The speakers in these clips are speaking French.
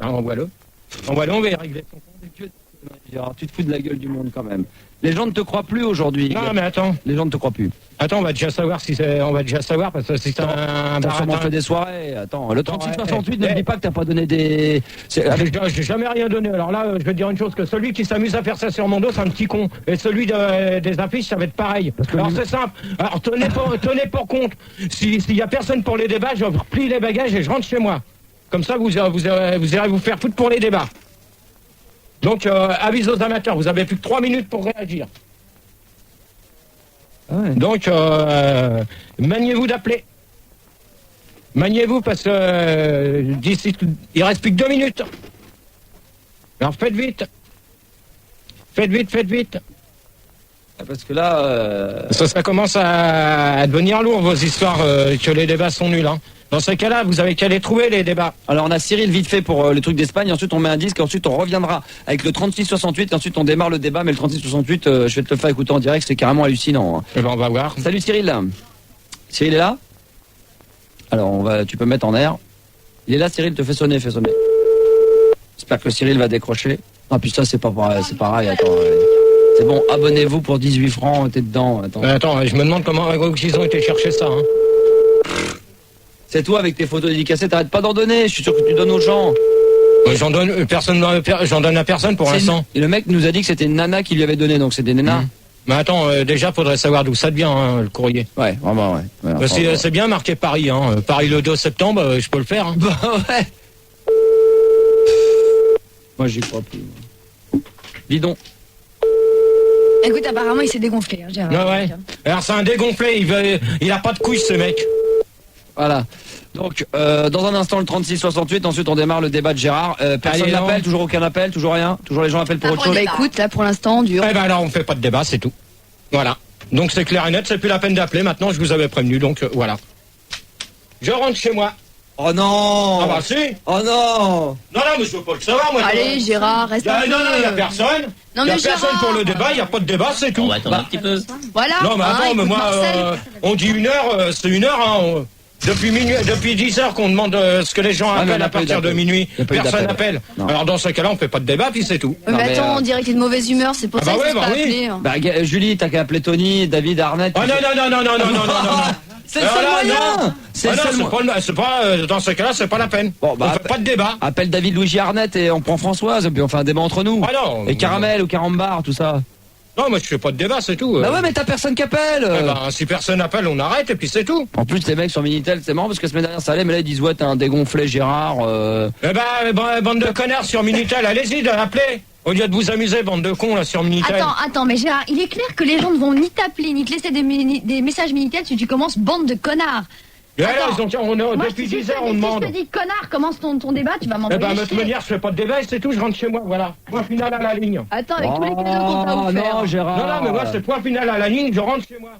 Ah, envoie-le. Envoie-le, on va y régler son compte. Gérard, tu te fous de la gueule du monde quand même. Les gens ne te croient plus aujourd'hui. Non, mais attends. Les gens ne te croient plus. Attends, on va déjà savoir si c'est. On va déjà savoir parce que si c'est un T'as sûrement fait des soirées. Attends, le 36-68 ne me dit pas que t'as pas donné des. J'ai jamais rien donné. Alors là, je vais te dire une chose, que celui qui s'amuse à faire ça sur mon dos, c'est un petit con. Et celui des affiches, ça va être pareil. Alors c'est simple. Alors tenez pour compte. S'il y a personne pour les débats, je replie les bagages et je rentre chez moi. Comme ça, vous irez vous faire foutre pour les débats. Donc, avis aux amateurs, vous avez plus que 3 minutes pour réagir. Ah ouais. Donc, maniez-vous d'appeler. Maniez-vous parce que d'ici, il reste plus que 2 minutes. Alors faites vite. Faites vite. Parce que là. Ça commence à devenir lourd, vos histoires, que les débats sont nuls. Hein. Dans ce cas-là, vous avez qu'à les trouver, les débats. Alors on a Cyril vite fait pour le truc d'Espagne, ensuite on met un disque, ensuite on reviendra avec le 36-68, ensuite on démarre le débat, mais le 36-68, je vais te le faire écouter en direct, c'est carrément hallucinant. Hein. Eh ben, on va voir. Salut Cyril. Cyril est là? Alors tu peux mettre en air. Il est là Cyril, te fait sonner. J'espère que Cyril va décrocher. Ah putain c'est pas pareil, attends. C'est bon, abonnez-vous pour 18 francs, t'es dedans. Attends, je me demande comment ils ont été chercher ça. Hein. C'est toi avec tes photos dédicacées, t'arrêtes pas d'en donner, je suis sûr que tu donnes aux gens. J'en donne à personne pour l'instant. Et le mec nous a dit que c'était une nana qui lui avait donné, donc c'est des nanas. Mais attends, déjà faudrait savoir d'où ça devient, hein, le courrier. Ouais, vraiment, ouais. C'est bien marqué Paris, hein. Paris le 2 septembre, je peux le faire. Hein. Bah ouais. Moi j'y crois plus. Dis donc. Écoute, apparemment il s'est dégonflé, hein, Gérard. Ouais. Alors c'est un dégonflé, il a pas de couilles ce mec. Voilà. Donc, dans un instant, le 36-68, ensuite on démarre le débat de Gérard. Personne n'appelle, toujours aucun appel, toujours rien. Toujours les gens appellent pour autre chose. Bah écoute, là pour l'instant, dur. Eh ben alors on fait pas de débat, c'est tout. Voilà. Donc c'est clair et net, c'est plus la peine d'appeler, maintenant je vous avais prévenu, donc voilà. Je rentre chez moi. Oh non! Ah bah si! Oh non! Non, mais je veux pas le savoir, moi. Allez, Gérard, reste un peu. Non, il y a personne. Non, Il y a mais personne Gérard. pour le débat, il y a pas de débat, c'est tout. On va attendre un petit peu. Voilà. Non, mais attends, écoute, mais moi, Marcel. on dit 1 heure, c'est 1 heure, hein. Depuis 10 heures qu'on demande ce que les gens appellent à partir de minuit. Personne n'appelle. Alors dans ce cas-là, on fait pas de débat, puis c'est tout. Mais attends, on dirait qu'il est de mauvaise humeur, c'est pour Ah ça bah qu'il ouais, s'est pas bah oui. appelé. Hein. Bah, Julie, t'as qu'à appeler Tony, David, Arnett. Ah non. C'est le seul moyen! C'est le seul moyen! C'est pas, dans ce cas-là, c'est pas la peine. Bon, bah, on fait pas de débat. Appelle David, Luigi, Arnett et on prend Françoise, et puis on fait un débat entre nous. Ah non. Et Caramel ou Carambar, tout ça. Non, moi je fais pas de débat, c'est tout. Bah ouais, mais t'as personne qui appelle! Eh ben, si personne appelle, on arrête et puis c'est tout. En plus, les mecs sur Minitel, c'est marrant parce que la semaine dernière ça allait, mais là ils disent ouais, t'es un dégonflé Gérard. Eh ben, bande de connards sur Minitel, allez-y, appelez. Au lieu de vous amuser, bande de cons là sur Minitel. Attends, mais Gérard, il est clair que les gens ne vont ni t'appeler, ni te laisser des messages Minitel si tu commences bande de connards. Et alors, Moi, depuis si 10 heures, on demande. Si je te dis connard, commence ton débat, tu vas Eh m'envoyer ben, de toute chier. manière, je fais pas de débat et c'est tout, je rentre chez moi, voilà. Point final à la ligne. Attends, avec tous les cadeaux qu'on va vous faire. Non, Gérard. Non, mais moi, c'est point final à la ligne, je rentre chez moi.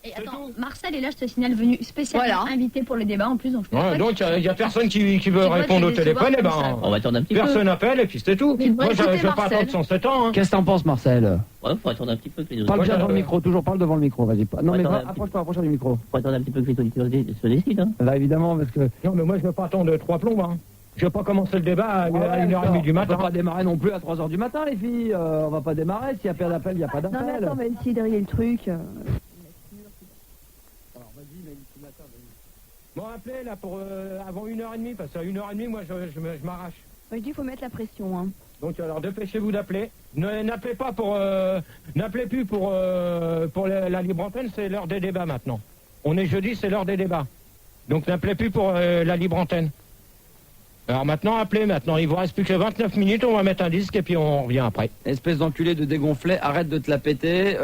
Et c'est attends, tout. Marcel est là, je te signale, venu spécialement invité pour le débat en plus. Donc, Ouais, donc, il y a personne qui veut vois, répondre au tu vas téléphone, eh décevoir ben. On va attendre un petit peu. Personne appelle et puis c'est tout. Mais Moi, je écoutez, vais pas Marcel. attendre 107 ans, hein. Qu'est-ce que t'en penses, Marcel? Ouais, faut attendre un petit peu que les Parle autres. bien devant le micro, toujours parle devant le micro, vas-y. Non, mais Attends, approche-toi du micro. Faut attendre un petit peu que les auditeurs se décident. Hein. Là, évidemment, parce que. Non, mais moi, je veux pas attendre 3 plombs, hein. Je veux pas commencer le débat à 1h30 du On matin. peut pas démarrer non plus à 3h du matin, les filles. On va pas démarrer. S'il y a pas d'appel, il n'y a pas d'appel. Non, mais attends, on va essayer de régler le truc. Bon, appelez là pour avant 1h30, parce qu'à 1h30, moi, je m'arrache. Moi, je dis, il faut mettre la pression. Hein. Donc alors dépêchez-vous d'appeler. N'appelez pas pour n'appelez plus pour la libre antenne, c'est l'heure des débats maintenant. On est jeudi, c'est l'heure des débats. Donc n'appelez plus pour la libre antenne. Alors maintenant appelez maintenant, il vous reste plus que 29 minutes, on va mettre un disque et puis on revient après. Espèce d'enculé de dégonflé, arrête de te la péter.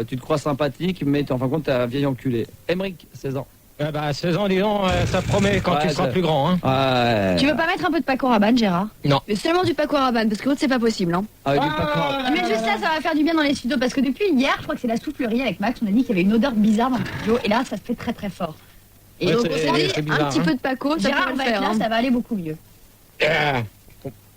Tu te crois sympathique, mais en fin de compte, t'es un vieil enculé. Emeric, 16 ans. Eh ben, 16 ans, disons, ça promet quand Ouais, tu seras ça- plus grand. Hein. Ouais. Tu veux pas mettre un peu de Paco Rabanne, Gérard? Non. Mais seulement du Paco Rabanne, parce que l'autre, c'est pas possible. Hein. Avec du Paco. Mais juste ça va faire du bien dans les studios, parce que depuis hier, je crois que c'est la soufflerie avec Max, on a dit qu'il y avait une odeur bizarre dans le studio, et là, ça se fait très très fort. Et Ouais, donc, c'est- on s'est dit, c'est bizarre, un petit hein. peu de Paco, ça Gérard pourrait va le être faire, là, hein. ça va aller beaucoup mieux.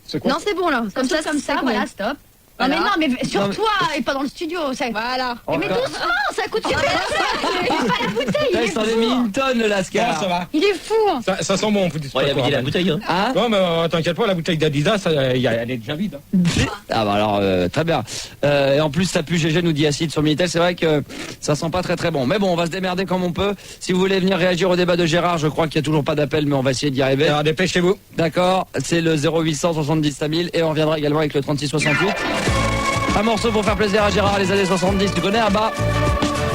C'est quoi Non, c'est bon là. Comme ça, c'est voilà, bon. stop. Non mais Voilà. non, mais sur Non, mais- toi et pas dans le studio. Ça... Voilà. Mais doucement, ça coûte super cher. Il est pas la bouteille. Là, Il il est s'en est fou. mis une tonne, le Non, Lascar. ça va. Il est fou. Ça sent bon, vous dites Ouais, il pas a quoi, vidé la en fait. bouteille. Hein. Hein? Non, mais t'inquiète pas, la bouteille d'Adidas, elle est déjà vide. Hein. Ah bah alors très bien. Et en plus ça pue GG nous dit Acide sur Minitel, c'est vrai que ça sent pas très très bon. Mais bon, on va se démerder comme on peut. Si vous voulez venir réagir au débat de Gérard, je crois qu'il y a toujours pas d'appel, mais on va essayer d'y arriver. Alors dépêchez-vous. D'accord, c'est le 0800 70 5000 et on reviendra également avec le 36 68. Un morceau pour faire plaisir à Gérard, les années 70, tu connais à bas?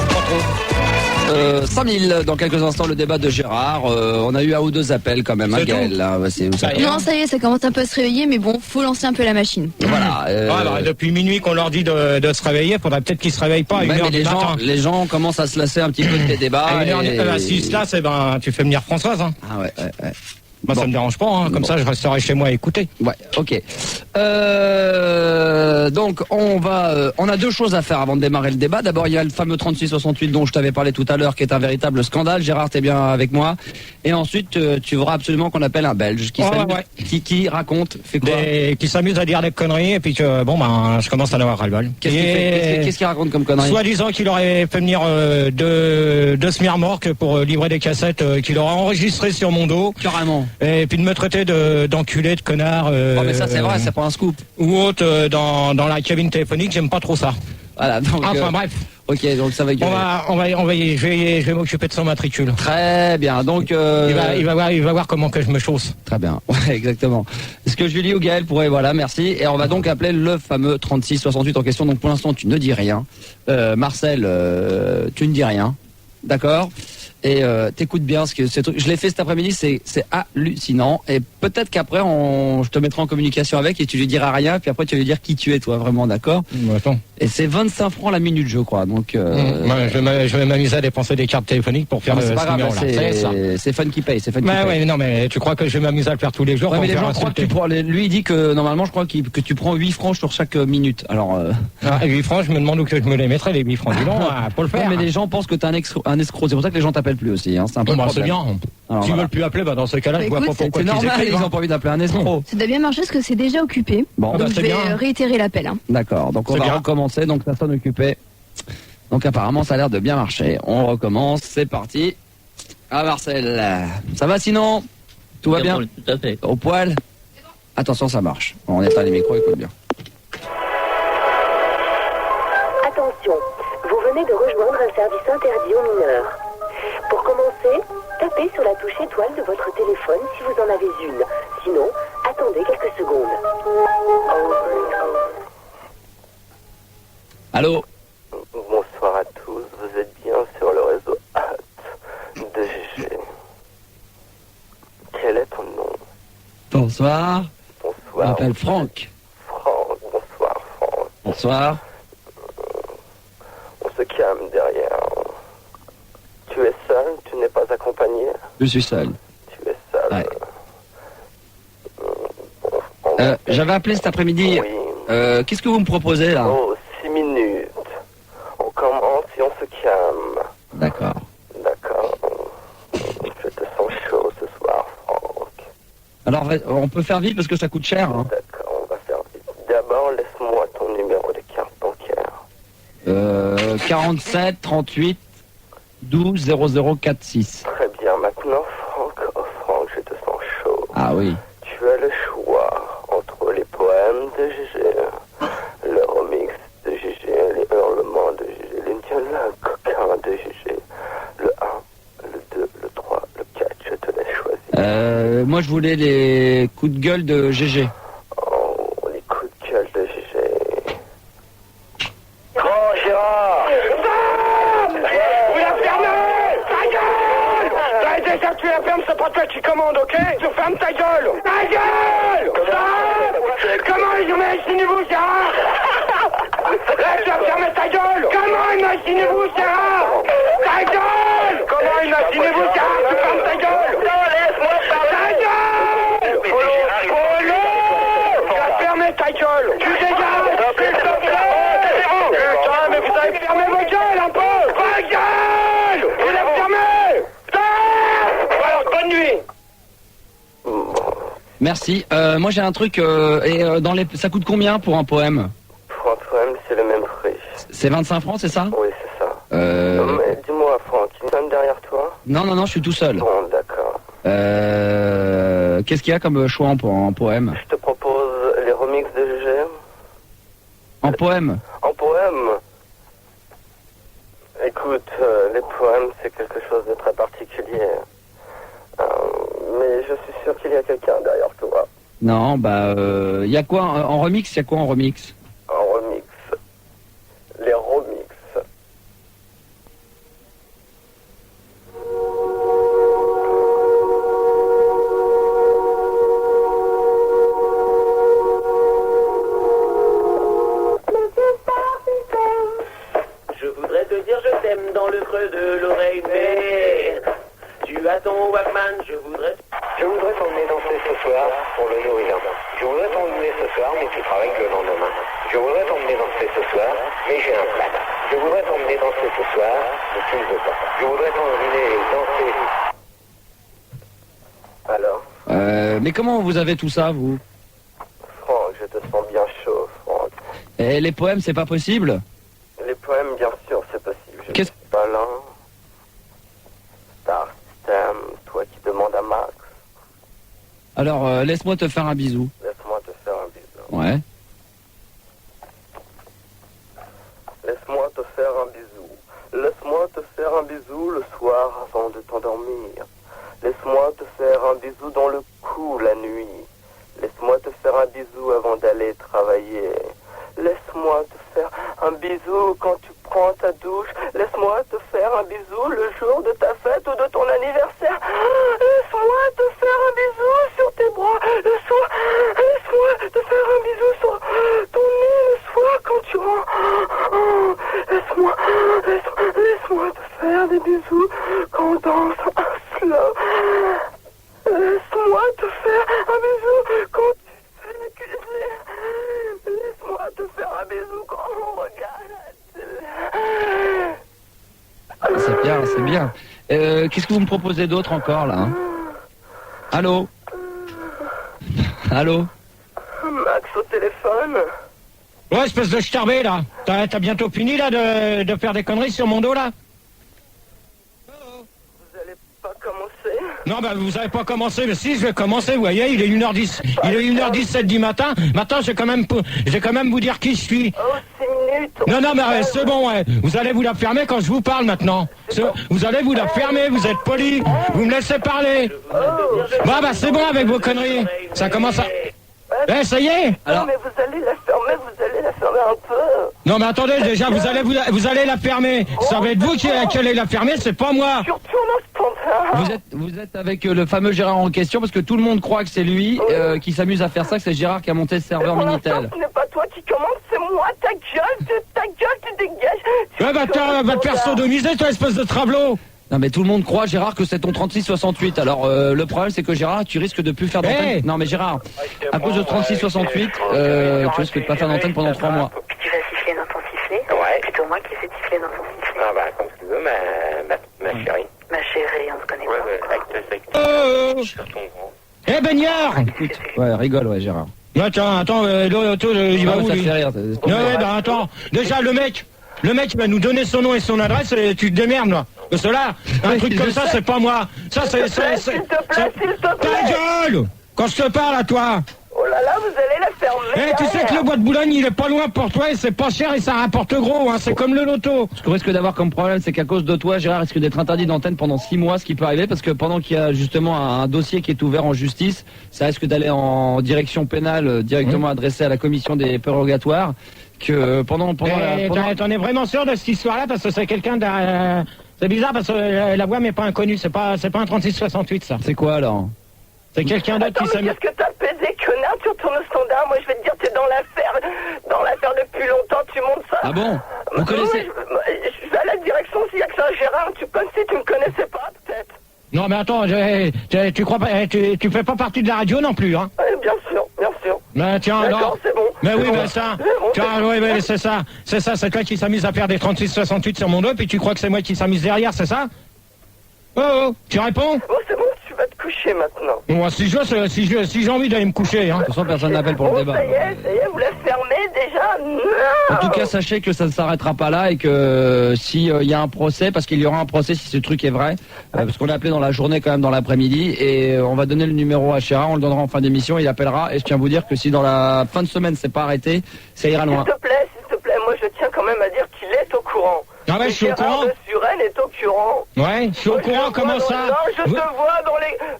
Pas trop. 5000 dans quelques instants, le débat de Gérard. On a eu un ou deux appels quand même, hein, C'est Gaël. tout Là, ouais, c'est où ça Ça y est. Non, ça y est, ça commence un peu à se réveiller, mais bon, faut lancer un peu la machine. Voilà. Alors, depuis minuit qu'on leur dit de se réveiller, faudrait peut-être qu'ils se réveillent pas à ouais, 1h mais du matin. les gens commencent à se lasser un petit peu de tes débats. À 1h, et- si se lasse, ben, tu fais venir Françoise. Hein. Ah ouais. Moi, Bon. ça me dérange pas. Hein. Comme Bon. ça, je resterai chez moi à écouter. Ouais, ok. Donc on a deux choses à faire avant de démarrer le débat. D'abord, il y a le fameux 3668 dont je t'avais parlé tout à l'heure, qui est un véritable scandale. Gérard, t'es bien avec moi. Et ensuite, tu voudras absolument qu'on appelle un Belge qui, Ouais, s'amuse- ouais. qui raconte, fait quoi? Qui s'amusent à dire des conneries et puis que, bon, ben, je commence à en avoir ras-le-bol. Qu'est-ce qu'il fait Qu'est-ce qu'il raconte comme connerie? Soi-disant qu'il aurait fait venir deux smirmorques pour livrer des cassettes qu'il aurait enregistrées sur mon dos. Carrément. Et puis de me traiter d'enculé, de connard. Oh, mais ça c'est vrai, c'est pas un scoop. Ou autre dans la cabine téléphonique, j'aime pas trop ça. Voilà. Donc, Enfin bref, ok, donc ça va gueuler. je vais m'occuper de son matricule. Très bien. Donc Il va voir comment que je me chausse. Très bien, ouais, exactement. Est-ce que Julie ou Gaël pourrait, voilà, merci. Et on va donc appeler le fameux 3668 en question. Donc pour l'instant, tu ne dis rien. Marcel, tu ne dis rien. D'accord? Et t'écoutes bien ce que ce truc. Je l'ai fait cet après-midi, c'est hallucinant. Et peut-être qu'après, je te mettrai en communication avec et tu lui diras rien. Puis après, tu vas lui dire qui tu es, toi, vraiment, d'accord? Attends. Et c'est 25 francs la minute, je crois. Donc Je vais m'amuser à dépenser des cartes téléphoniques pour faire non, mais ce c'est pas grave, numéro-là. Ça y est, ça. c'est Fun qui paye, c'est Fun qui Bah paye. ouais, non, mais tu crois que je vais m'amuser à le faire tous les jours Ouais, pour mais me les faire gens croient que insulter. tu prends. Lui, il dit que normalement, je crois que tu prends 8 francs sur chaque minute. Alors. Ah, 8 francs, je me demande où que je me les mettrais, les 8 francs du long, pour le Non, faire. mais les gens pensent que t'es un escroc. C'est pour ça que les gens t'appellent plus aussi. Hein. C'est un peu Bon, le bah, c'est problème. bien. Alors, S'ils voilà. veulent plus appeler, bah, dans ce cas-là, Bah, je vois pas écoute, pourquoi C'est qu'ils normal, écrivent, ils hein. ont pas envie d'appeler un escroc. Ça doit bien marcher parce que c'est déjà occupé. Bon, Ah bah, Donc je c'est vais bien. réitérer l'appel. Hein. d'accord. Donc on C'est va bien. recommencer. Donc personne occupé. Donc apparemment ça a l'air de bien marcher. On recommence. C'est parti. Ah Marcel, ça va sinon? Tout va bien? Tout à fait. Au poil? Attention, ça marche. On éteint les micros, écoute bien. Attention, vous venez de rejoindre un service interdit aux mineurs. Pour commencer, tapez sur la touche étoile de votre téléphone si vous en avez une. Sinon, attendez quelques secondes. Allô? Bonsoir à tous, vous êtes bien sur le réseau HAT de GG. Quel est ton nom? Bonsoir. Je Bonsoir. m'appelle Franck. Franck, bonsoir Franck. Bonsoir. On se calme derrière. Tu es seul, tu n'es pas accompagné. Je suis seul. Tu es seul. Ouais. Bon, J'avais appelé cet après-midi. oui. Qu'est-ce que vous me proposez là? Oh, 6 minutes. On commence et on se calme. D'accord. D'accord. Je te sens chaud ce soir, Franck. Alors on peut faire vite parce que ça coûte cher. Hein. D'accord, on va faire vite. D'abord, laisse-moi ton numéro de carte bancaire. 47 38 12 0046. Très bien. Maintenant, Franck, oh Franck, je te sens chaud. Ah oui. Tu as le choix entre les poèmes de GG, le remix de GG, les hurlements de GG, les dialogues coquins de GG, le 1, le 2, le 3, le 4, je te laisse choisir. Moi je voulais les coups de gueule de GG. Oh, les coups de gueule de GG. Oh, Gérard! Vous la fermez! Ta gueule! T'as déjà que tu la fermes, c'est pas toi qui commande, ok? Tu fermes ta gueule! Ta gueule! Comment imaginez-vous, Gérard? Là, tu as fermé ta gueule! Comment imaginez-vous, Gérard? Ta gueule! Comment imaginez-vous, Gérard? Tu fermes ta gueule! Non, laisse-moi fermer! Ta gueule! Polo! Tu as fermé ta gueule! Tu dégages! S'il te plaît! Putain, mais vous avez fermé vos gueules un peu! Ta gueule! Vous la fermez! Alors, bonne nuit! Merci. Moi j'ai un truc. Ça coûte combien pour un poème? C'est 25 francs, c'est ça? Oui, c'est ça. Euh... Mais dis-moi, Franck, il y a une femme derrière toi? Non, je suis tout seul. Bon, d'accord. Qu'est-ce qu'il y a comme choix en poème? Je te propose les remixes de GG. En poème? En poème? Écoute, les poèmes, c'est quelque chose de très particulier. Mais je suis sûr qu'il y a quelqu'un derrière toi. Non, bah, y a quoi en remix? Y a quoi en remix? En remix. Les remixes. Je voudrais te dire je t'aime dans le creux de l'oreille, mais tu as ton Walkman, je voudrais t'emmener danser ce soir pour le nourrir. Je voudrais t'emmener ce soir, mais tu travailles que le lendemain. Je voudrais t'emmener danser ce soir, mais j'ai un plan. Je voudrais t'emmener danser ce soir, mais tu ne veux pas. Je voudrais t'emmener danser. Alors, Mais comment vous avez tout ça, vous? Franck, je te sens bien chaud, Franck. Et les poèmes, c'est pas possible? Les poèmes, bien sûr, c'est possible. Je Qu'est-ce- ne suis pas là. Star System, toi qui demandes à Max. Alors, laisse-moi te faire un bisou. Laisse-moi te faire un bisou. Ouais. Laisse-moi te faire un bisou. Laisse-moi te faire un bisou le soir avant de t'endormir. Laisse-moi te faire un bisou dans le cou la nuit. Laisse-moi te faire un bisou avant d'aller travailler. Laisse-moi te faire un bisou quand tu prends ta douche. Laisse-moi te faire un bisou le jour de ta fête ou de ton anniversaire. Laisse-moi te faire un bisou sur tes bras le soir. Laisse-moi te faire un bisou sur ton nez le soir quand tu rentres. Laisse-moi te faire des bisous quand on danse un slow. Laisse-moi te faire un bisou quand tu fais la cuisine. Laisse-moi te faire un bisou quand on regarde la télé. C'est bien, c'est bien. Qu'est-ce que vous me proposez d'autre encore, là, hein? Allô? Allô? Max au téléphone. Ouais, espèce de starbé, là. T'as bientôt fini, là, de faire des conneries sur mon dos, là? Vous allez pas commencer? Non, bah, vous avez pas commencé, mais si, je vais commencer, vous voyez, il est 1h10. Il est 1h17 du matin. Maintenant, je vais quand même vous dire qui je suis. Oh, 6 minutes. Non, mais c'est bon, ouais. Vous allez vous la fermer quand je vous parle, maintenant. Vous allez vous la fermer, vous êtes poli. Vous me laissez parler. Bah, c'est bon avec vos conneries. Ça commence à... Eh, ça y est. Alors- Non, mais vous allez la fermer un peu. Non, mais attendez, déjà, vous allez la fermer. Ça va être vous qui allez la fermer, c'est pas moi. Tu retournes au standard. Vous êtes avec le fameux Gérard en question, parce que tout le monde croit que c'est lui qui s'amuse à faire ça, que c'est Gérard qui a monté ce serveur Pour l'instant, Minitel. ce n'est pas toi qui commence, c'est moi. Ta gueule, tu dégages. Ouais, va te faire sodomiser, toi, espèce de travelot. Non, mais tout le monde croit, Gérard, que c'est ton 3668. Alors, le problème, c'est que Gérard, tu risques de plus faire d'antenne. Hey. Non, mais Gérard, à cause de 3668, tu risques de pas faire d'antenne pendant 3 mois. Puis tu vas siffler dans ton sifflet. Ouais. C'est plutôt moi qui fais siffler dans ton sifflet. Ah bah, comme tu veux, ma chérie. Ma chérie, on se connaît pas. Oh. Sur ton grand. Eh, Baignard. Écoute, ouais, rigole, ouais, Gérard. Attends, l'auto, il va Ah, où, ça lui? fait rire. Ouais, bah, attends. Déjà, le mec, il va nous donner son nom et son adresse et tu te démerdes, là. Parce que là, un truc comme ça, c'est pas moi. Ça, c'est... S'il te plaît. Ta gueule! Quand je te parle à toi! Oh là là, vous allez la fermer. Eh, tu sais que le bois de Boulogne, il est pas loin pour toi et c'est pas cher et ça rapporte gros, hein. C'est comme le loto. Ce qu'on risque d'avoir comme problème, c'est qu'à cause de toi, Gérard risque d'être interdit d'antenne pendant 6 mois, ce qui peut arriver, parce que pendant qu'il y a justement un dossier qui est ouvert en justice, ça risque d'aller en direction pénale, directement adressé à la commission des prérogatoires, que pendant T'en es vraiment sûr de cette histoire-là parce que c'est quelqu'un de... C'est bizarre parce que la voix m'est pas inconnue, c'est pas un 3668 ça. C'est quoi alors? C'est quelqu'un d'autre Attends, qui mais s'amuse. qu'est-ce que t'as pédé, connard? Tu retournes au standard. Moi, je vais te dire, t'es dans l'affaire depuis longtemps. Tu montes ça. Ah bon? Vous connaissez? Je vais à la direction s'il y a que ça, Gérard. Tu connaissais, tu me connaissais pas, peut-être. Non mais attends, tu crois pas, tu fais pas partie de la radio non plus, hein? Bien sûr, bien sûr. Mais tiens, D'accord, alors. c'est bon. Mais oui, C'est bon. mais ça. C'est bon, Tiens, oui, c'est ça, c'est toi qui s'amuse à faire des 3668 sur mon dos, puis tu crois que c'est moi qui s'amuse derrière, c'est ça? Oh, tu réponds? Bon, c'est bon, tu vas te coucher maintenant. Moi, si j'ai envie d'aller me coucher, hein. De toute façon, personne n'appelle pour le Oh, débat. ça y est, vous la fermez déjà? Non. En tout cas, sachez que ça ne s'arrêtera pas là et que si il y a un procès, parce qu'il y aura un procès si ce truc est vrai, parce qu'on l'a appelé dans la journée quand même dans l'après-midi, et on va donner le numéro à Gérard, on le donnera en fin d'émission, il appellera, et je tiens à vous dire que si dans la fin de semaine c'est pas arrêté, ça ira loin. S'il te plaît, moi je tiens quand même à dire qu'il est au courant. Ah ouais, je suis au courant. Gérard de Suresnes est au courant. Ouais, je suis au courant, comment ça? Non, je te vois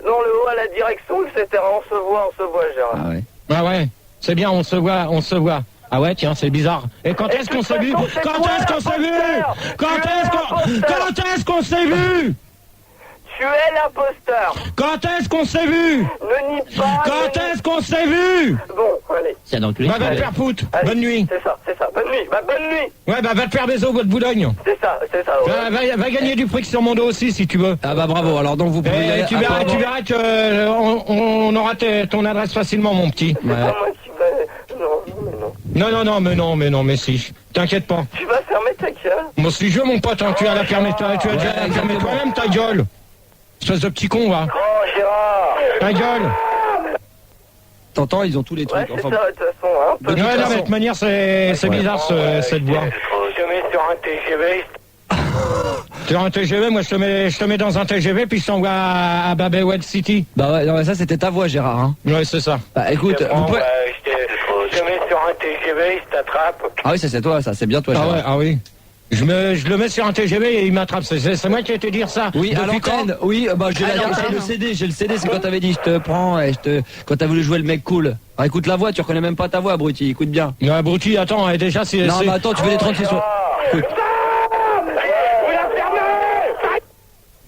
dans le haut à la direction, etc. On se voit, Gérard. Ah ouais. Ah ouais, c'est bien, on se voit. Ah ouais, tiens, c'est bizarre. Et quand est-ce qu'on s'est vu? Quand est-ce qu'on s'est vu? Quand est-ce qu'on s'est vu? Tu es l'imposteur. Quand est-ce qu'on s'est vu? Ne nie pas. Quand est-ce qu'on s'est vu? Bon, allez. C'est un enculé. Bah va te faire foutre. Bonne nuit. C'est ça. Bonne nuit. Bonne nuit. Ouais, bah va te faire des os, votre boulogne. C'est ça. Ouais. Va gagner du fric sur mon dos aussi, si tu veux. Ah bah bravo, alors donc vous pouvez y aller. Tu verras que on aura ton adresse facilement, mon petit. Ouais. Ah, moi, tu vas... Non. Non, mais si. T'inquiète pas. Tu vas fermer ta gueule. Moi, si je veux, mon pote, hein, tu as la fermer, tu as déjà Ouais, fermé toi-même ta gueule. Espèce de petit con, va. Oh, Gérard. Ta gueule. T'entends, ils ont tous les Ouais, trucs. c'est Enfin, ça, de toute façon, hein. de toute Ouais, non, façon. mais de toute manière, c'est bizarre, cette voix. Je mets sur un TGV. Tu as un TGV, moi, je te mets dans un TGV, puis je t'envoie à Babelwood City. Bah ouais, non, mais ça c'était ta voix, Gérard. Hein. Ouais, c'est ça. Bah écoute, vous pouvez... Je mets sur un TGV, je t'attrape. Ah oui, ça c'est toi, ça c'est bien toi, Gérard. Ah oui. Je le mets sur un TGV et il m'attrape. C'est moi qui ai été dire ça. Oui, à Depuis quand l'antenne, oui, bah j'ai le CD, c'est quand t'avais dit je te prends et quand t'as voulu jouer le mec cool. Alors écoute la voix, tu reconnais même pas ta voix, abruti, écoute bien. Ouais, Bruti, attends, déjà c'est... Non, mais attends, tu fais des 36 sur... Écoute.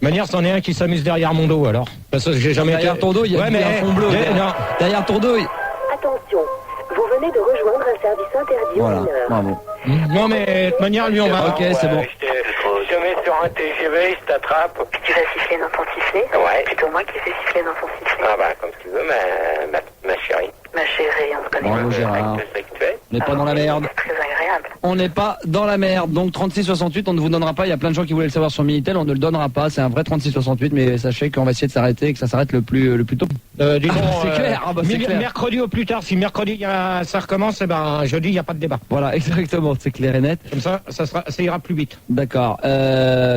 De manière, c'en est un qui s'amuse derrière mon dos, alors. Parce que j'ai jamais Derrière été... ton dos, il y a mais un fond bleu. non. Derrière ton dos, Attention, vous venez de rejoindre un service interdit aux voilà, mineurs. bravo. Non, mais de toute manière, lui, on va... Ok, c'est bon. Je mets sur un TGV, je t'attrape. Tu vas siffler dans ton sifflet? Ouais. Plutôt moi qui fais siffler dans ton sifflet. Ah bah, comme tu veux, ma chérie. Ma chérie, on se connaît. Bravo Gérard. Je sais que tu es. On n'est pas dans la merde. Très agréable. On n'est pas dans la merde. Donc 3668, on ne vous donnera pas. Il y a plein de gens qui voulaient le savoir sur Minitel. On ne le donnera pas. C'est un vrai 3668, mais sachez qu'on va essayer de s'arrêter et que ça s'arrête le plus tôt. dis donc, c'est clair. Ah bah, c'est clair. Mercredi au plus tard. Si mercredi ça recommence, eh ben jeudi, il n'y a pas de débat. Voilà, exactement. C'est clair et net. Comme ça ira plus vite. D'accord.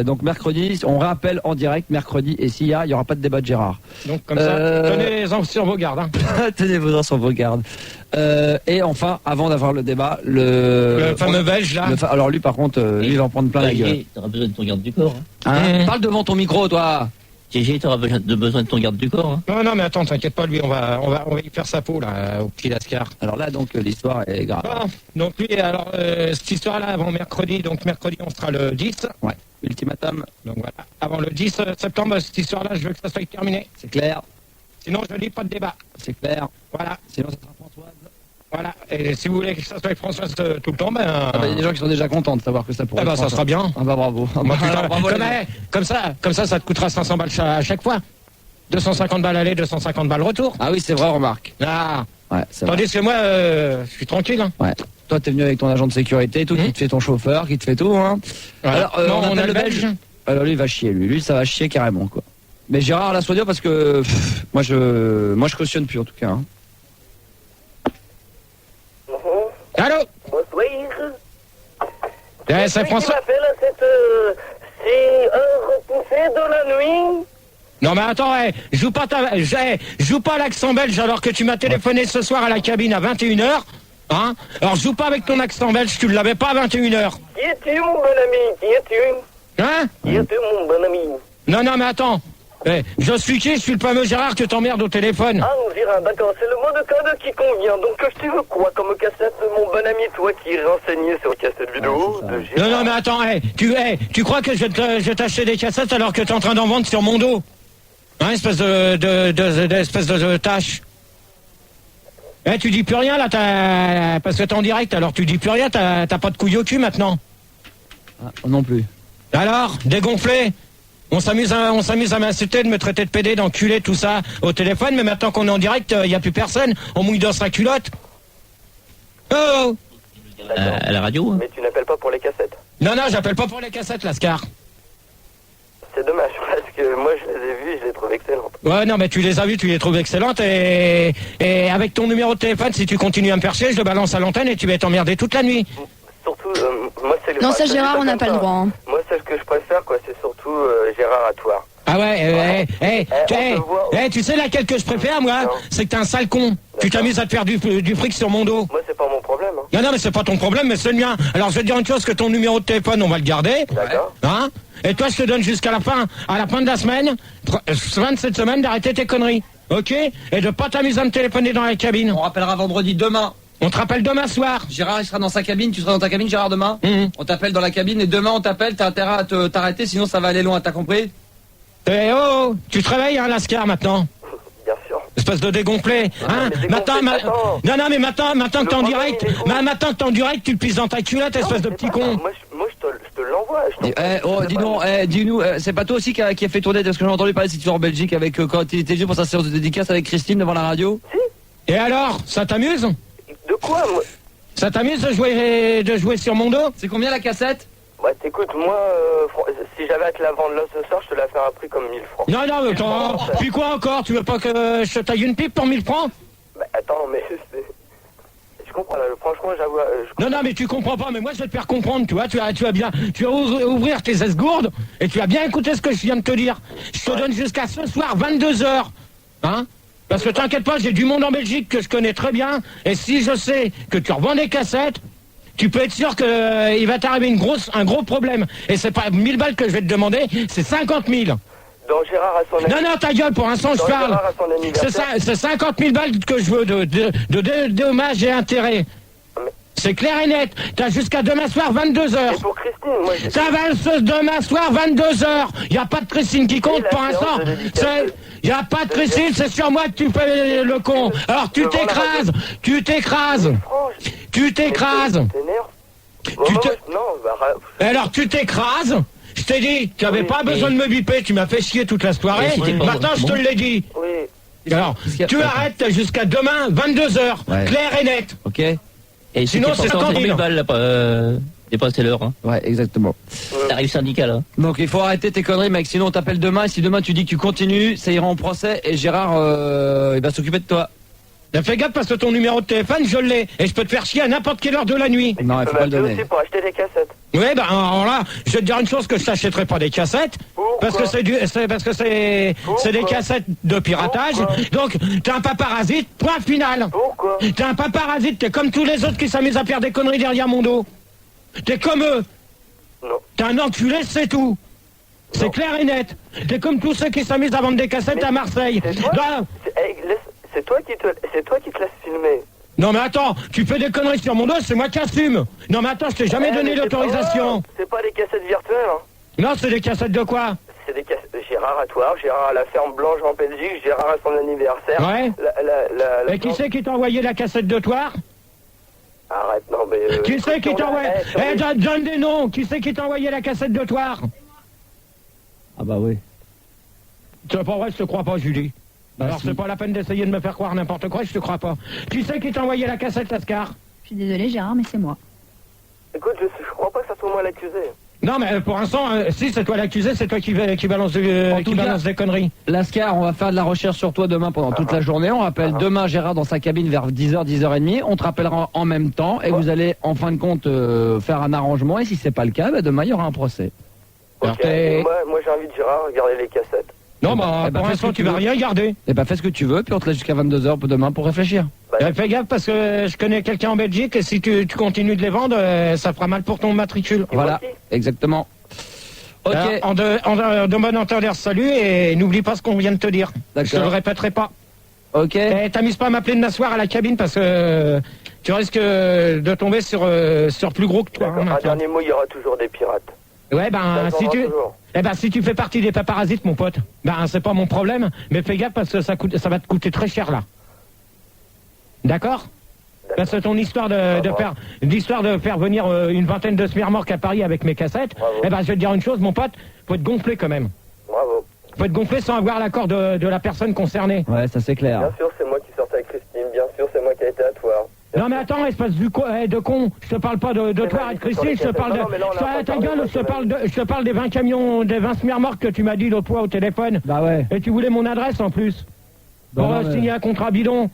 Donc mercredi, on rappelle en direct mercredi. Et s'il y a, il n'y aura pas de débat de Gérard. Donc comme ça, tenez-les sur vos gardes. Hein. Tenez-vous sur vos gardes. Et enfin, avant d'avoir le débat, le fameux belge là. Alors lui, par contre, lui, il va en prendre plein la gueule. T'auras besoin de ton garde du corps. Hein Parle devant ton micro, toi. Gégé, t'auras besoin de ton garde du corps. Non, mais attends, t'inquiète pas, lui, on va y faire sa peau là, au petit Lascar. Alors là, donc, l'histoire est grave. Bon, donc lui, alors cette histoire-là, avant mercredi, donc mercredi, on sera le 10. Ouais. Ultimatum. Donc voilà, avant le 10 septembre, cette histoire-là, je veux que ça soit terminé. C'est clair. Sinon, je dis pas de débat. C'est clair. Voilà. Sinon, ça sera Françoise. Voilà. Et si vous voulez que ça soit avec Françoise tout le temps, ben. Ah bah, il y a des gens qui sont déjà contents de savoir que ça pourrait. Ah bah, ça sera bien. Ah bah, bravo. Ah bah, Moi, putain, alors, bravo, comme ça, ça te coûtera 500 balles à chaque fois. 250 balles aller, 250 balles retour. Ah oui, c'est vrai, remarque. Ah. Ouais, c'est vrai. Tandis que moi, je suis tranquille. Hein. Ouais. Toi, t'es venu avec ton agent de sécurité, tout, qui te fait ton chauffeur, qui te fait tout, hein. Voilà. Alors, non, on a le belge. Alors, lui, il va chier, lui. Lui, ça va chier carrément, quoi. Mais Gérard, la soit dire parce que, moi, je cautionne plus, en tout cas, hein. Allô? Bonsoir. C'est François. Qui m'appelle à cette heure repoussée de la nuit? Non mais attends, joue pas l'accent belge alors que tu m'as téléphoné ce soir à la cabine à 21h. Hein? Alors joue pas avec ton accent belge, tu ne l'avais pas à 21h. Qui es-tu, mon bon ami? Qui es-tu? Hein? Qui es-tu, mon bon ami? Non mais attends. Je suis qui? Je suis le fameux Gérard que t'emmerdes au téléphone. Ah, Gérard, d'accord, c'est le mot de code qui convient. Donc, tu veux quoi comme cassette, mon bon ami, toi qui es renseigné sur cassette vidéo de Gérard? Non mais attends, tu crois que je vais t'acheter des cassettes alors que t'es en train d'en vendre sur mon dos? Hein, espèce de tâche. Tu dis plus rien là, parce que t'es en direct, alors tu dis plus rien, t'as pas de couille au cul maintenant. Ah, non plus. Alors, dégonflé. On s'amuse à m'insulter, de me traiter de pédé, d'enculé, tout ça au téléphone, mais maintenant qu'on est en direct, il n'y a plus personne, on mouille dans sa culotte. Oh! À la radio, hein. Mais tu n'appelles pas pour les cassettes. Non, j'appelle pas pour les cassettes, Lascar. C'est dommage, parce que moi je les ai vus et je les trouve excellentes. Ouais, non, mais tu les as vues, tu les trouves excellentes et avec ton numéro de téléphone, si tu continues à me faire chier, je le balance à l'antenne et tu vas être emmerdé toute la nuit. Surtout, moi c'est le... Non, ça, Gérard, on n'a pas le droit. Hein. Moi, celle que je préfère, quoi, c'est surtout Gérard Atoire. Ah ouais, tu sais laquelle que je préfère, moi? C'est que t'es un sale con. Tu t'amuses à te faire du fric sur mon dos. Moi, c'est pas mon problème. Hein. Non, mais c'est pas ton problème, mais c'est le mien. Alors, je vais te dire une chose, que ton numéro de téléphone, on va le garder. D'accord. Hein? Et toi, je te donne jusqu'à la fin de la semaine, fin de cette semaine, d'arrêter tes conneries. Ok? Et de pas t'amuser à me téléphoner dans la cabine. On rappellera vendredi, demain. On te rappelle demain soir. Gérard, il sera dans sa cabine. Tu seras dans ta cabine, Gérard, demain. On t'appelle dans la cabine et demain, on t'appelle. T'as intérêt à t'arrêter, sinon ça va aller loin. T'as compris? Eh oh, tu te réveilles, hein, Lascar, maintenant. Bien sûr. Espèce de dégonflé, hein? Maintenant, non, mais maintenant que t'es en direct, maintenant que t'es en direct, tu le pisses dans ta culotte, espèce de petit con. Moi, je te l'envoie. Dis-nous, c'est pas toi aussi qui a fait tourner, parce que j'ai entendu parler de cette histoire en Belgique avec quand il était venu pour sa séance de dédicace avec Christine devant la radio. Si. Et alors, ça t'amuse? De quoi, moi? Ça t'amuse de jouer sur mon dos? C'est combien la cassette? Bah, t'écoutes, moi, si j'avais à te la vendre là ce soir, je te la ferais à prix comme 1000 francs. Non, mais attends, puis quoi encore? Tu veux pas que je te taille une pipe pour 1000 francs? Bah, attends, mais je comprends, là, franchement, j'avoue... Non, mais tu comprends pas, mais moi je vais te faire comprendre, tu vois, tu vas ouvrir tes esgourdes et tu vas bien écouter ce que je viens de te dire. Je te donne jusqu'à ce soir, 22h, hein? Parce que t'inquiète pas, j'ai du monde en Belgique que je connais très bien, et si je sais que tu revends des cassettes, tu peux être sûr qu'il va t'arriver un gros problème. Et c'est pas 1000 balles que je vais te demander, c'est 50 000. Dans Gérard à son anniversaire. Non, ta gueule, pour l'instant, je parle. C'est 50 000 balles que je veux de dommages et intérêts. C'est clair et net. T'as jusqu'à demain soir, 22h. Et pour Christine, moi... Ça va demain soir, 22h. Y a pas de Christine qui compte pour l'instant. Y a pas de Christine, c'est sur moi que tu fais le con. Alors tu t'écrases. Alors tu t'écrases. Je t'ai dit, tu n'avais pas besoin de me biper, tu m'as fait chier toute la soirée. Maintenant, je te l'ai dit. Oui. Alors, tu arrêtes jusqu'à demain, 22h. Ouais. Clair et net. Ok. Et sinon, c'est 50 000 balles, là, dépassé l'heure. Hein. Ouais, exactement. Tarif syndical, hein. Donc il faut arrêter tes conneries, mec, sinon on t'appelle demain, et si demain tu dis que tu continues, ça ira en procès, et Gérard, il va s'occuper de toi. Fais gaffe parce que ton numéro de téléphone, je l'ai. Et je peux te faire chier à n'importe quelle heure de la nuit. Non, il faut pas le donner. aussi pour acheter des cassettes. Oui, alors là, je vais te dire une chose, que je t'achèterai pas des cassettes. Pourquoi? Parce que c'est des cassettes de piratage. Pourquoi? Donc, t'es un paparasite, point final. Pourquoi? T'es un paparasite, t'es comme tous les autres qui s'amusent à faire des conneries derrière mon dos. T'es comme eux. Non. T'es un enculé, c'est tout. C'est clair et net. T'es comme tous ceux qui s'amusent à vendre des cassettes à Marseille. C'est toi qui te laisse filmer. Non mais attends, tu fais des conneries sur mon dos, c'est moi qui assume. Non mais attends, je t'ai jamais donné l'autorisation. C'est pas des cassettes virtuelles, hein. Non, c'est des cassettes de quoi? C'est des cassettes de Gérard à Toire, Gérard à la ferme blanche en Belgique, Gérard à son anniversaire. Ouais. Et qui c'est qui t'a envoyé la cassette de Toire? Arrête, non mais... Qui c'est qui t'a envoyé... donne des noms. Qui c'est qui t'a envoyé la cassette de Toire? Ah bah oui. C'est pas vrai, je te crois pas, Julie. Alors c'est pas la peine d'essayer de me faire croire n'importe quoi, je te crois pas. Qui c'est qui t'a envoyé la cassette, Lascar? Je suis désolée, Gérard, mais c'est moi. Écoute, je crois pas que ça soit moi l'accusé. Non mais pour l'instant, si c'est toi l'accusé, c'est toi qui balance des conneries. Lascar, on va faire de la recherche sur toi demain pendant toute la journée. On rappelle demain Gérard dans sa cabine vers 10h, 10h30. On te rappellera en même temps et vous allez en fin de compte faire un arrangement. Et si c'est pas le cas, demain il y aura un procès. Ok, moi j'invite Gérard à regarder les cassettes. Non, pour l'instant, tu vas rien garder. Eh ben, fais ce que tu veux, puis on te laisse jusqu'à 22h pour demain pour réfléchir. Fais gaffe parce que je connais quelqu'un en Belgique et si tu continues de les vendre, ça fera mal pour ton matricule. Voilà, exactement. Ok. En de bon entendeur, salut et n'oublie pas ce qu'on vient de te dire. D'accord. Je te le répéterai pas. Ok. Et t'amuses pas à m'appeler de m'asseoir à la cabine parce que tu risques de tomber sur plus gros que toi. Un dernier mot, il y aura toujours des pirates. Ouais, si tu fais partie des paparasites, mon pote, c'est pas mon problème, mais fais gaffe parce que ça va te coûter très cher là. D'accord? Parce que ton histoire de faire venir une vingtaine de smirmorques à Paris avec mes cassettes, je vais te dire une chose, mon pote, faut être gonflé quand même. Bravo. Faut être gonflé sans avoir l'accord de la personne concernée. Ouais, ça c'est clair. Bien sûr, c'est moi qui sortais avec Christine, bien sûr, c'est moi qui ai été à toi. Non, Non mais attends, espèce de con, je te parle pas de toi et de Christine, je te parle de... Ta gueule, je te parle des 20 camions, des 20 smirmorques que tu m'as dit l'autre fois au téléphone. Bah ouais. Et tu voulais mon adresse en plus. Pour signer un contrat bidon.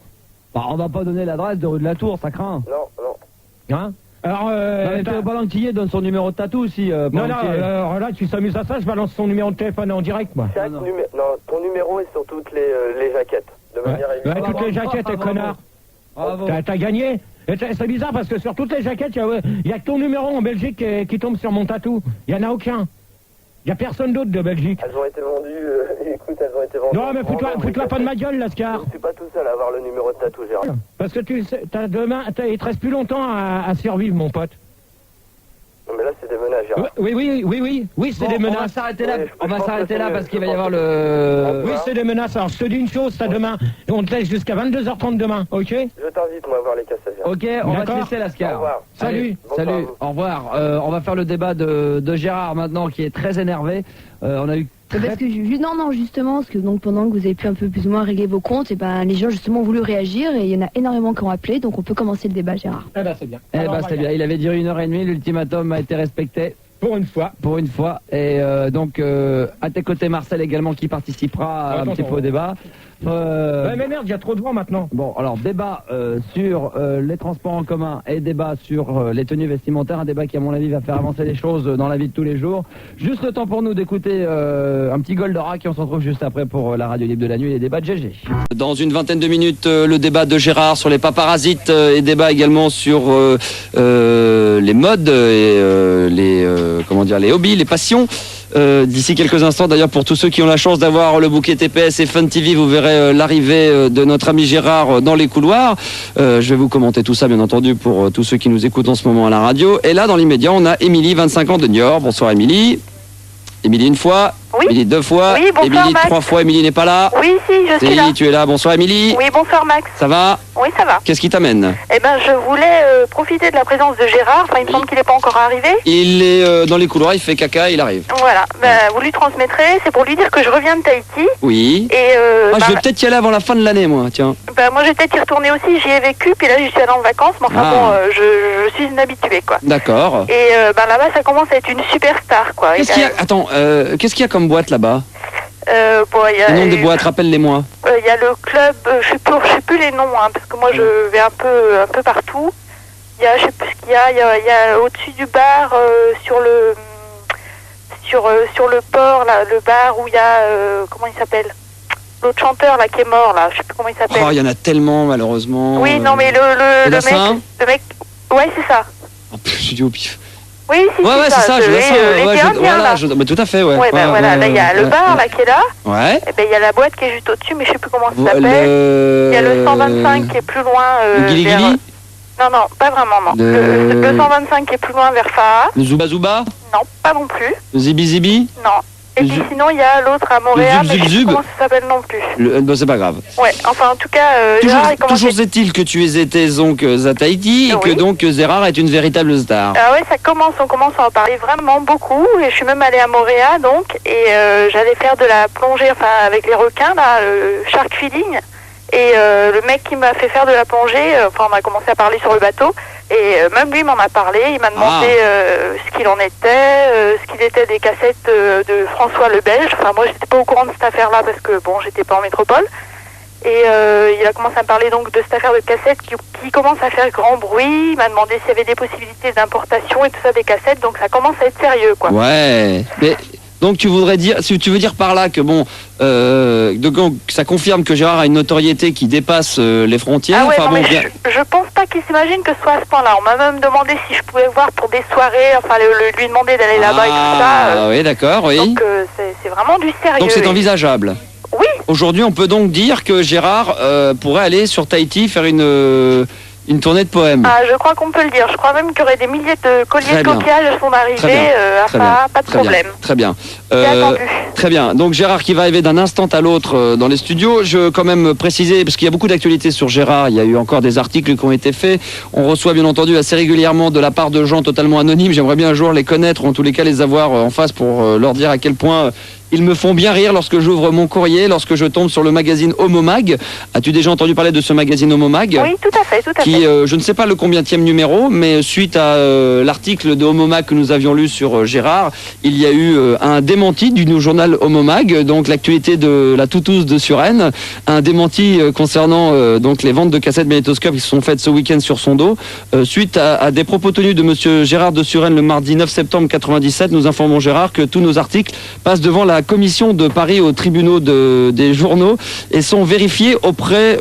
Bah, on va pas donner l'adresse de rue de la Tour, ça craint. Non. Hein? Alors, pendant que tu y es, donne son numéro de tatou aussi. Non, là, tu t'amuses à ça, je balance son numéro de téléphone en direct, moi. Ton numéro est sur toutes les jaquettes. De manière évidente. Toutes les jaquettes, connard. T'as gagné. C'est bizarre parce que sur toutes les jaquettes, il y a que ton numéro en Belgique qui tombe sur mon tatou. Il y en a aucun. Il y a personne d'autre de Belgique. Elles ont été vendues, écoute, elles ont été vendues. Non, mais fous-toi pas de ma gueule, Lascar. Je suis pas tout seul à avoir le numéro de tatou, Gérard. Parce que il te reste plus longtemps à survivre, mon pote. Non, mais là, c'est des menaces, Gérard. Oui, c'est des menaces. On va s'arrêter là, on va s'arrêter là parce qu'il va y avoir le... Oui, c'est des menaces. Alors, je te dis une chose, t'as demain. On te laisse jusqu'à 22h30 demain, ok? Je t'invite, moi, à voir les cassettes. Ok, on va te laisser, Lascar. Au revoir. Salut. Salut, au revoir. On va faire le débat de Gérard maintenant, qui est très énervé. On a eu... Parce que, non, justement, parce que donc, pendant que vous avez pu un peu plus ou moins régler vos comptes, et ben, les gens justement ont voulu réagir et il y en a énormément qui ont appelé, donc on peut commencer le débat, Gérard. Eh ben, c'est bien. c'est bien. Il avait duré 1h30, l'ultimatum a été respecté. Pour une fois. Pour une fois. Et donc, à tes côtés, Marcel également qui participera un petit peu au débat. Mais merde, il y a trop de vent maintenant. Bon, alors, débat sur les transports en commun et débat sur les tenues vestimentaires. Un débat qui, à mon avis, va faire avancer les choses dans la vie de tous les jours. Juste le temps pour nous d'écouter un petit Goldorak et on se retrouve juste après pour la radio libre de la nuit et les débats de GG. Dans une vingtaine de minutes, le débat de Gérard sur les paparasites et débat également sur les modes et les hobbies, les passions. D'ici quelques instants, d'ailleurs, pour tous ceux qui ont la chance d'avoir le bouquet TPS et Fun TV, vous verrez l'arrivée de notre ami Gérard dans les couloirs. Je vais vous commenter tout ça, bien entendu, pour tous ceux qui nous écoutent en ce moment à la radio. Et là, dans l'immédiat, on a Émilie, 25 ans de Niort. Bonsoir, Émilie. Émilie une fois, oui. Émilie deux fois, oui, bonsoir, Émilie Max. 3 fois, Émilie n'est pas là. Oui, si, je suis là. Tu es là, bonsoir Émilie. Oui, bonsoir Max. Ça va? Oui, ça va. Qu'est-ce qui t'amène? Eh ben, je voulais profiter de la présence de Gérard, enfin, il me semble qu'il n'est pas encore arrivé. Il est dans les couloirs, il fait caca, il arrive. Voilà, vous lui transmettrez, c'est pour lui dire que je reviens de Tahiti. Oui. Et je vais peut-être y aller avant la fin de l'année, moi, tiens. Moi, je vais peut-être y retourner aussi, j'y ai vécu, puis là, j'y suis allée en vacances, mais enfin bon, je suis une habituée, quoi. D'accord. Et là-bas, ça commence à être une superstar, quoi. Qu'est-ce qu'il y a... Attends, qu'est-ce qu'il y a comme boîte là-bas? Le nom des boîtes, rappelle-les-moi. Il y a le club, je sais plus les noms, hein, parce que moi je vais un peu partout. Il y a, je sais plus ce qu'il y a. Il y a au-dessus du bar, sur le port, là, le bar où il y a, comment il s'appelle? L'autre chanteur là qui est mort là, je sais plus comment il s'appelle. Oh, il y en a tellement malheureusement. Oui, non mais le mec, ouais c'est ça. Oh, j'ai dit au pif. Oui, si, ouais, c'est ça, je vois ça. Mais tout à fait, ouais. Voilà, là, il y a le bar, là, qui est là. Ouais. Et ben, il y a la boîte qui est juste au-dessus, mais je sais plus comment ça s'appelle. Il y a le 125 qui est plus loin. Le Guili-Guili ? Non, pas vraiment, non. Le 125 qui est plus loin vers Faha. Le Zuba Zuba ? Non, pas non plus. Le Zibi Zibi ? Non. Et puis sinon, il y a l'autre à Montréal, mais je sais pas comment ça s'appelle non plus. C'est pas grave. Ouais, enfin, en tout cas, Gérard, toujours est-il que tu étais donc à Tahiti et que donc Gérard est une véritable star. Ah ouais, on commence à en parler vraiment beaucoup. Et je suis même allée à Montréal, donc, et j'allais faire de la plongée, enfin, avec les requins, là, shark feeding. Et le mec qui m'a fait faire de la plongée, on a commencé à parler sur le bateau. Et même lui m'en a parlé, il m'a demandé ce qu'il en était, ce qu'il était des cassettes de François le Belge. Enfin, moi, j'étais pas au courant de cette affaire-là parce que, bon, j'étais pas en métropole. Et il a commencé à me parler donc de cette affaire de cassettes qui commence à faire grand bruit. Il m'a demandé s'il y avait des possibilités d'importation et tout ça des cassettes. Donc ça commence à être sérieux, quoi. Ouais, mais... Donc tu veux dire par là que bon, ça confirme que Gérard a une notoriété qui dépasse les frontières. Ah ouais, je pense pas qu'il s'imagine que ce soit à ce point-là. On m'a même demandé si je pouvais voir pour des soirées, enfin lui demander d'aller là-bas et tout ça. Ah oui, d'accord, oui. Donc c'est vraiment du sérieux. Donc c'est envisageable. Oui. Aujourd'hui, on peut donc dire que Gérard pourrait aller sur Tahiti faire une tournée de poèmes. Ah, je crois qu'on peut le dire. Je crois même qu'il y aurait des milliers de colliers de coquillages à son arrivée. Pas de problème. Très bien. Attendu. Très bien. Donc Gérard qui va arriver d'un instant à l'autre dans les studios. Je veux quand même préciser, parce qu'il y a beaucoup d'actualités sur Gérard, il y a eu encore des articles qui ont été faits. On reçoit bien entendu assez régulièrement de la part de gens totalement anonymes. J'aimerais bien un jour les connaître, ou en tous les cas les avoir en face pour leur dire à quel point Ils me font bien rire lorsque j'ouvre mon courrier, lorsque je tombe sur le magazine Homomag. As-tu déjà entendu parler de ce magazine Homomag? Oui, tout à fait, Qui, je ne sais pas le combienième numéro, mais suite à l'article de Homomag que nous avions lu sur Gérard, il y a eu un démenti du journal Homomag, donc l'actualité de la toutouze de Suresnes, un démenti concernant donc les ventes de cassettes magnétoscopes qui se sont faites ce week-end sur son dos. Suite à des propos tenus de monsieur Gérard de Suresnes le mardi 9 septembre 97, nous informons Gérard que tous nos articles passent devant la commission de Paris aux tribunaux des journaux et sont vérifiés auprès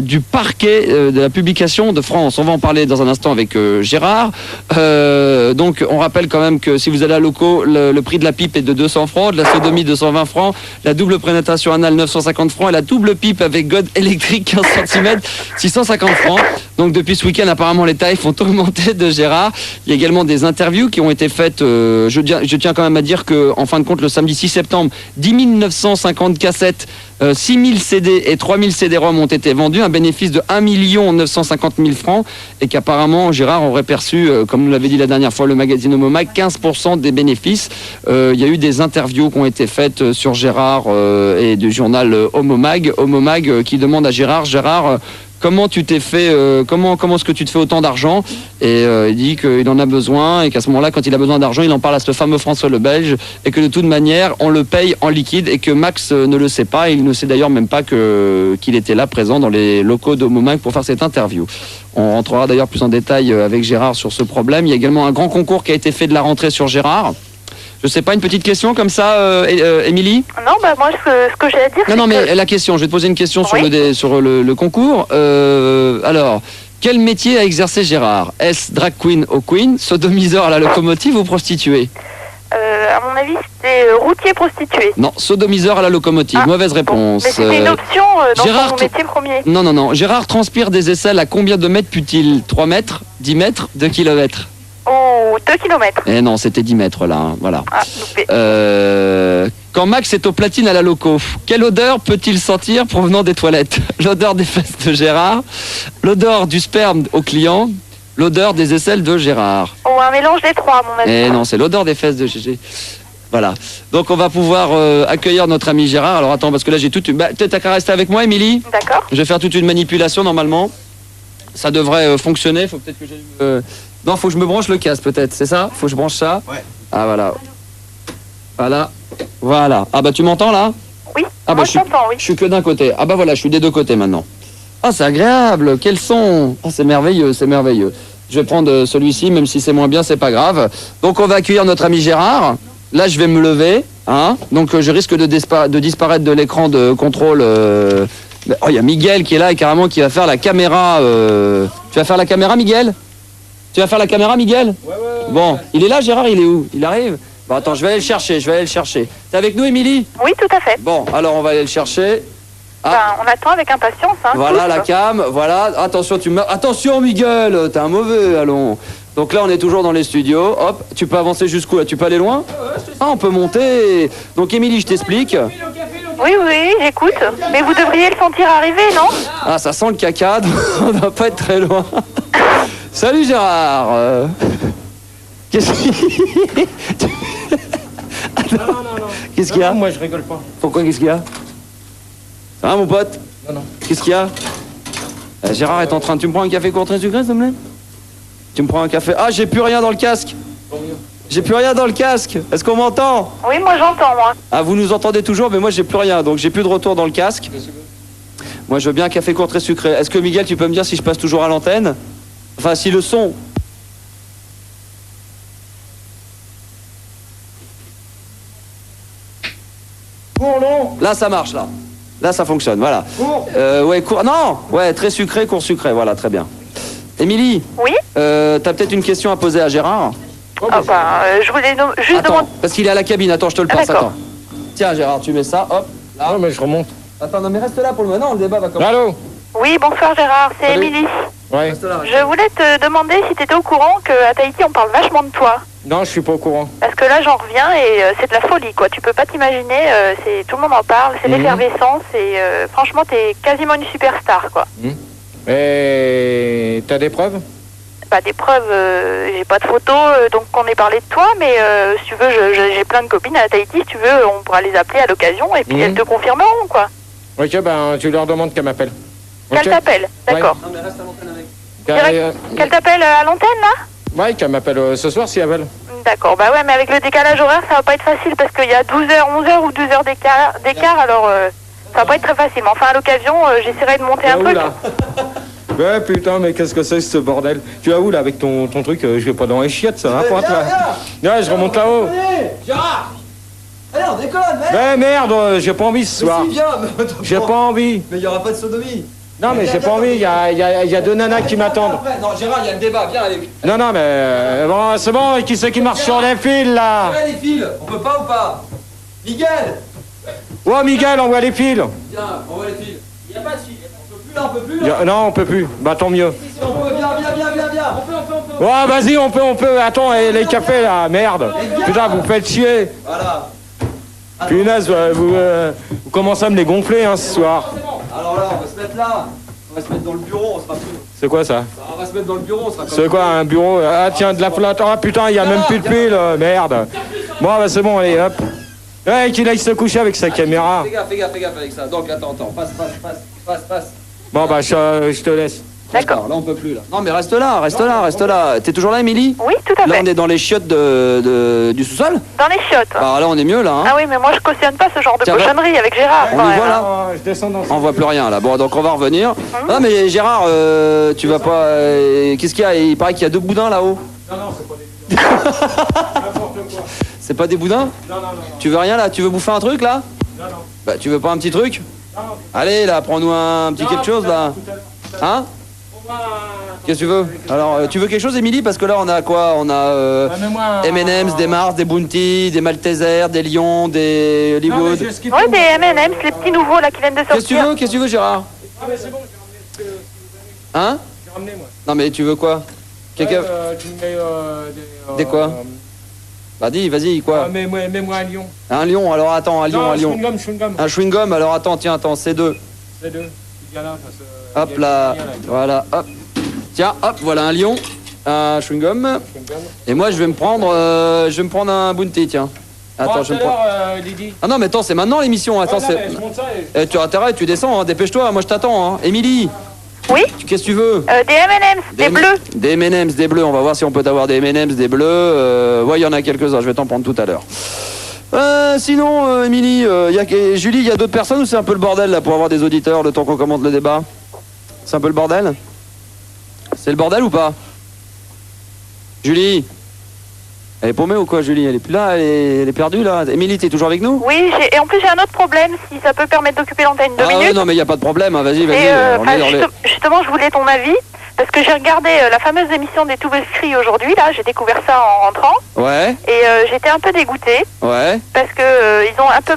du parquet de la publication de France. On va en parler dans un instant avec Gérard. Donc on rappelle quand même que si vous allez à locaux, le prix de la pipe est de 200 francs, de la sodomie 220 francs, la double pénétration anale 950 francs et la double pipe avec god électrique 15 cm 650 francs. Donc depuis ce week-end, apparemment les tarifs ont augmenté de Gérard. Il y a également des interviews qui ont été faites. Je tiens quand même à dire qu'en fin de compte, le samedi 6 septembre, 10 950 cassettes, 6 000 CD et 3 000 CD-ROM ont été vendus, un bénéfice de 1 950 000 francs, et qu'apparemment Gérard aurait perçu, comme nous l'avait dit la dernière fois le magazine Homomag, 15% des bénéfices. Il y a eu des interviews qui ont été faites sur Gérard et du journal Homomag qui demande à Gérard, comment tu t'es fait, comment est-ce que tu te fais autant d'argent? Et il dit qu'il en a besoin et qu'à ce moment-là, quand il a besoin d'argent, il en parle à ce fameux François le Belge et que de toute manière, on le paye en liquide et que Max ne le sait pas. Il ne sait d'ailleurs même pas qu'il était là présent dans les locaux d'Homomag pour faire cette interview. On rentrera d'ailleurs plus en détail avec Gérard sur ce problème. Il y a également un grand concours qui a été fait de la rentrée sur Gérard. Je sais pas, une petite question comme ça, Émilie? Non, bah moi, ce que j'ai à dire... Non, mais la question, je vais te poser une question sur le concours. Alors, quel métier a exercé Gérard? Est-ce drag queen au Queen, sodomiseur à la locomotive ou prostituée? À mon avis, c'était routier prostitué. Non, sodomiseur à la locomotive. Mauvaise réponse. Mais c'était une option dans son métier premier. Non. Gérard transpire des aisselles à combien de mètres put-il? 3 mètres, 10 mètres, 2 kilomètres? Oh, 2 kilomètres. Eh non, c'était 10 mètres là, hein, voilà. Ah, loupé. Quand Max est au platine à la loco, quelle odeur peut-il sentir provenant des toilettes? L'odeur des fesses de Gérard, l'odeur du sperme au client, l'odeur des aisselles de Gérard? Oh, un mélange des trois, à mon avis. Eh non, c'est l'odeur des fesses de Gégé. Voilà. Donc on va pouvoir accueillir notre ami Gérard. Alors attends, parce que là j'ai toute une... T'as qu'à rester avec moi, Émilie? D'accord. Je vais faire toute une manipulation normalement. Ça devrait fonctionner. Faut peut-être que j'ai... Non, faut que je me branche le casque peut-être, c'est ça? Faut que je branche ça? Ouais. Ah voilà. Voilà. Ah bah tu m'entends là? Oui, ah, moi je t'entends, oui. Je suis que d'un côté. Ah bah voilà, je suis des deux côtés maintenant. Ah, c'est agréable, quel son! Ah, c'est merveilleux, c'est merveilleux. Je vais prendre celui-ci, même si c'est moins bien, c'est pas grave. Donc on va accueillir notre ami Gérard. Là, je vais me lever, hein. Donc je risque de disparaître de l'écran de contrôle. Oh, il y a Miguel qui est là et carrément qui va faire la caméra. Tu vas faire la caméra, Miguel? Tu vas faire la caméra, Miguel? Ouais. Bon, il est là, Gérard, il est où? Il arrive? Bon, attends, je vais aller le chercher, T'es avec nous, Émilie? Oui, tout à fait. Bon, alors on va aller le chercher. Ah. Ben, on attend avec impatience, hein. Voilà tous. la cam, voilà. Attention, Miguel, t'es un mauvais, allons. Donc là, on est toujours dans les studios. Hop, tu peux avancer jusqu'où là? Tu peux aller loin? Ah, on peut monter. Donc, Émilie, je t'explique. Oui, j'écoute. Mais vous devriez le sentir arriver, non? Ah, ça sent le caca, donc on ne doit pas être très loin. Salut Gérard. Qu'est-ce qu'il Non. Qu'est-ce qu'il y a? Moi, je rigole pas. Pourquoi, qu'est-ce qu'il y a? Ça va, mon pote? Non. Qu'est-ce qu'il y a? Gérard est en train... Tu me prends un café court très sucré, s'il te plaît? Tu me prends un café... Ah, j'ai plus rien dans le casque. J'ai plus rien dans le casque. Est-ce qu'on m'entend? Oui, moi j'entends, moi. Ah, vous nous entendez toujours, mais moi j'ai plus rien, donc j'ai plus de retour dans le casque. Moi, je veux bien un café court très sucré. Est-ce que, Miguel, tu peux me dire si je passe toujours à l'antenne? Enfin, si le son... Court, non? Là, ça marche, là. Là, ça fonctionne, voilà. Court? Ouais, court... Non! Ouais, très sucré, court sucré, voilà, très bien. Émilie? Oui? T'as peut-être une question à poser à Gérard? Je voulais juste demander... Parce qu'il est à la cabine, attends, je te le passe, d'accord. attends. Tiens, Gérard, tu mets ça, hop. Là. Non, mais je remonte. Attends, non, mais reste là pour le moment, non, le débat va commencer. Allô? Oui, bonsoir Gérard, c'est Salut. Émilie. Ouais. Je voulais te demander si tu étais au courant qu'à Tahiti on parle vachement de toi. Non, je suis pas au courant. Parce que là j'en reviens et c'est de la folie quoi. Tu peux pas t'imaginer, tout le monde en parle, c'est l'effervescence et franchement t'es quasiment une superstar quoi. Et t'as des preuves? pas des preuves, j'ai pas de photos, donc on ait parlé de toi, mais si tu veux, j'ai plein de copines à Tahiti, si tu veux, on pourra les appeler à l'occasion, et puis elles te confirmeront, quoi. Ok, ben tu leur demandes qu'elle m'appelle. Qu'elle t'appelle, d'accord. Non, mais reste à l'antenne avec. Qu'elle t'appelle à l'antenne, là? Ouais, qu'elle m'appelle ce soir si elle veut. D'accord, bah ouais, mais avec le décalage horaire, ça va pas être facile, parce qu'il y a 12h, 11h ou 12h d'écart, alors ça va pas être très facile. Mais enfin, à l'occasion, j'essaierai de monter un truc. Là ouais, putain, mais qu'est-ce que c'est ce bordel? Tu vas où là avec ton truc? Je vais pas dans les chiottes, ça va pas toi? Ouais, je remonte là-haut. Gérard! Allez, on déconne, mec! Mais merde, j'ai pas envie ce soir. Mais si, viens, mais j'ai pas envie. Mais il y aura pas de sodomie. Non, mais j'ai pas envie, il y a deux nanas qui m'attendent. Non, Gérard, il y a le débat, viens, allez. Non, mais bon, c'est bon, qui c'est qui marche sur les fils là? Envoie les fils, on peut pas ou pas? Miguel! Ouais, Miguel, envoie les fils. Viens, envoie les fils. Il y a pas de fils, on peut plus là, on peut plus là. Non, on peut plus, bah tant mieux. Si, on peut, viens. On peut. Ouais, vas-y, on peut. Attends, et les cafés là, merde. Putain, vous faites chier. Voilà. Punaise, vous commencez à me les gonfler hein, ce soir. Alors là, on va se mettre là. On va se mettre dans le bureau, on sera plus. C'est quoi ça? On va se mettre dans le bureau, on sera comme. C'est quoi un bureau? Ah tiens, de la flotte. Ah putain, il y a même plus de pile, merde. Bon, bah c'est bon, allez, hop. Ouais, qu'il aille se coucher avec sa caméra. Fais gaffe avec ça. Donc attends, passe. Bon, bah je te laisse. D'accord. Là, on peut plus là. Non, mais reste là. T'es toujours là, Émilie? Oui, tout à fait. Là, on est dans les chiottes du sous-sol? Dans les chiottes. Ah, là, on est mieux là. Hein. Ah oui, mais moi je cautionne pas ce genre de Tiens, cochonnerie avec Gérard. On quand y même. voit là? Je descends dans On voit plus rien là. Bon, donc on va revenir. Ah, mais Gérard, tu vas pas. Qu'est-ce qu'il y a? Il paraît qu'il y a 2 boudins là-haut. Non, c'est pas des n'importe quoi. C'est pas des boudins? Non. Tu veux rien là? Tu veux bouffer un truc là? Non. Bah, tu veux pas un petit truc? Non. Allez là, prends-nous un petit quelque chose là. Hein? Qu'est-ce que tu veux? Alors, tu veux quelque chose, Émilie? Parce que là, on a quoi? On a M&M's, des Mars, des Bounty, des Maltesers, des Lions, des Hollywood. Ouais, des M&M's, les petits nouveaux là qui viennent de sortir. Qu'est-ce que tu veux, Gérard? Ah, mais c'est bon, j'ai ramené Hein? J'ai ramené, moi. Non, mais tu veux quoi? Quelqu'un... tu me mets Des quoi? Bah dis, vas-y, quoi? Mets-moi un lion. Un lion, alors attends, un lion. Chewing-gum. Un chewing-gum, alors attends, c'est 2. C'est 2. Hop là, voilà, hop. Tiens, hop, voilà un lion, un chewing-gum. Et moi, je vais me prendre un Bounty, tiens. Attends, je vais me prendre... Ah non, mais attends, c'est maintenant l'émission, attends, c'est... Tu as intérêt, tu descends, hein, dépêche-toi, moi je t'attends, hein. Émilie? Oui? Qu'est-ce que tu veux? Des M&M's, des bleus. Des M&M's, des bleus, on va voir si on peut avoir des M&M's, des bleus. Ouais, il y en a quelques-uns, je vais t'en prendre tout à l'heure. Sinon, Émilie, Julie, il y a d'autres personnes ou c'est un peu le bordel là pour avoir des auditeurs le temps qu'on commente le débat? C'est un peu le bordel? C'est le bordel ou pas? Julie? Elle est paumée ou quoi, Julie? Elle est plus là, elle est perdue là. Émilie, t'es toujours avec nous? Oui, et en plus j'ai un autre problème, si ça peut permettre d'occuper l'antenne 2 minutes. Ouais, non mais il n'y a pas de problème, hein. Vas-y. Justement, je voulais ton avis, parce que j'ai regardé la fameuse émission des Toubescris aujourd'hui, là, j'ai découvert ça en rentrant. Ouais. Et j'étais un peu dégoûtée. Ouais. Parce que ils ont un peu,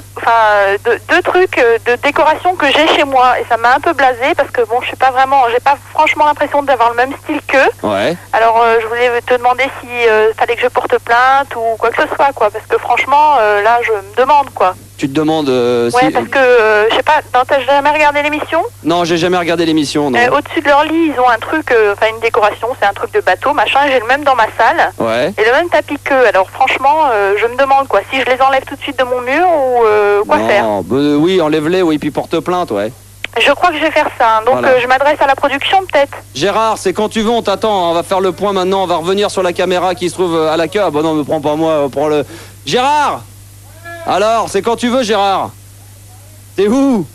deux trucs de décoration que j'ai chez moi, et ça m'a un peu blasé parce que bon, j'ai pas franchement l'impression d'avoir le même style qu'eux. Ouais. Alors je voulais te demander si fallait que je porte plainte ou quoi que ce soit, quoi, parce que franchement, là, je me demande, quoi. Tu te demandes ouais, parce que, je sais pas, t'as jamais regardé l'émission? Non, j'ai jamais regardé l'émission, non. Au-dessus de leur lit, ils ont un truc, une décoration, c'est un truc de bateau, machin, j'ai le même dans ma salle. Ouais. Et le même tapis qu'eux. Alors franchement, je me demande, quoi, si je les enlève tout de suite de mon mur ou quoi faire. Oui, enlève-les, oui, puis porte plainte, ouais. Je crois que je vais faire ça, hein. Donc voilà. je m'adresse à la production, peut-être. Gérard, c'est quand tu veux, on t'attend, on va faire le point maintenant, on va revenir sur la caméra qui se trouve à la queue. Ah bah non, me prends pas moi, prends le... Gérard! Alors, c'est quand tu veux, Gérard? T'es où?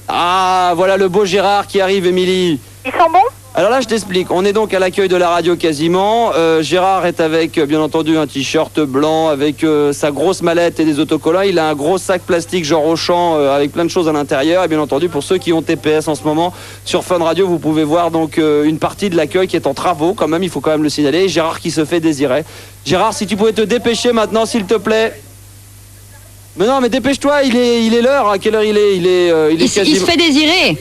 Ah, voilà le beau Gérard qui arrive, Émilie. Ils sont bons? Alors là, je t'explique. On est donc à l'accueil de la radio quasiment. Gérard est avec, bien entendu, un t-shirt blanc avec sa grosse mallette et des autocollants. Il a un gros sac plastique genre Auchan avec plein de choses à l'intérieur. Et bien entendu, pour ceux qui ont TPS en ce moment, sur Fun Radio, vous pouvez voir donc une partie de l'accueil qui est en travaux. Quand même, il faut quand même le signaler. Et Gérard qui se fait désirer. Gérard, si tu pouvais te dépêcher maintenant, s'il te plaît. Mais non, mais dépêche-toi, il est l'heure. À quelle heure il est? Il se fait désirer.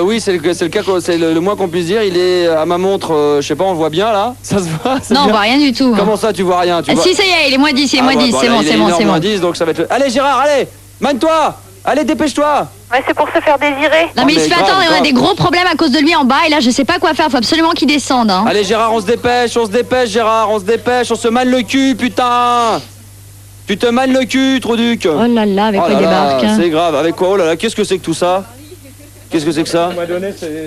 Oui, c'est le cas, c'est le moins qu'on puisse dire. Il est à ma montre, je sais pas, on le voit bien là. Ça se voit? Non, on voit rien du tout. Comment ça, tu vois rien? Si, ça y est, il est moins 10, c'est bon. moins 10, donc ça va être. Allez, Gérard, allez, mène-toi. Allez, dépêche-toi. Mais c'est pour se faire désirer. Non, mais il se fait grave, attendre et on a grave. des gros problèmes à cause de lui en bas. Et là, je sais pas quoi faire. Faut absolument qu'il descende. Hein. Allez, Gérard, on se dépêche, Gérard, on se dépêche, on se mâne le cul, putain. Tu te mânes le cul, Trouduc. Oh là là, avec Oh quoi là il là, débarque hein. c'est grave. Avec quoi? Oh là là, qu'est-ce que c'est que tout ça? Qu'est-ce que c'est que ça?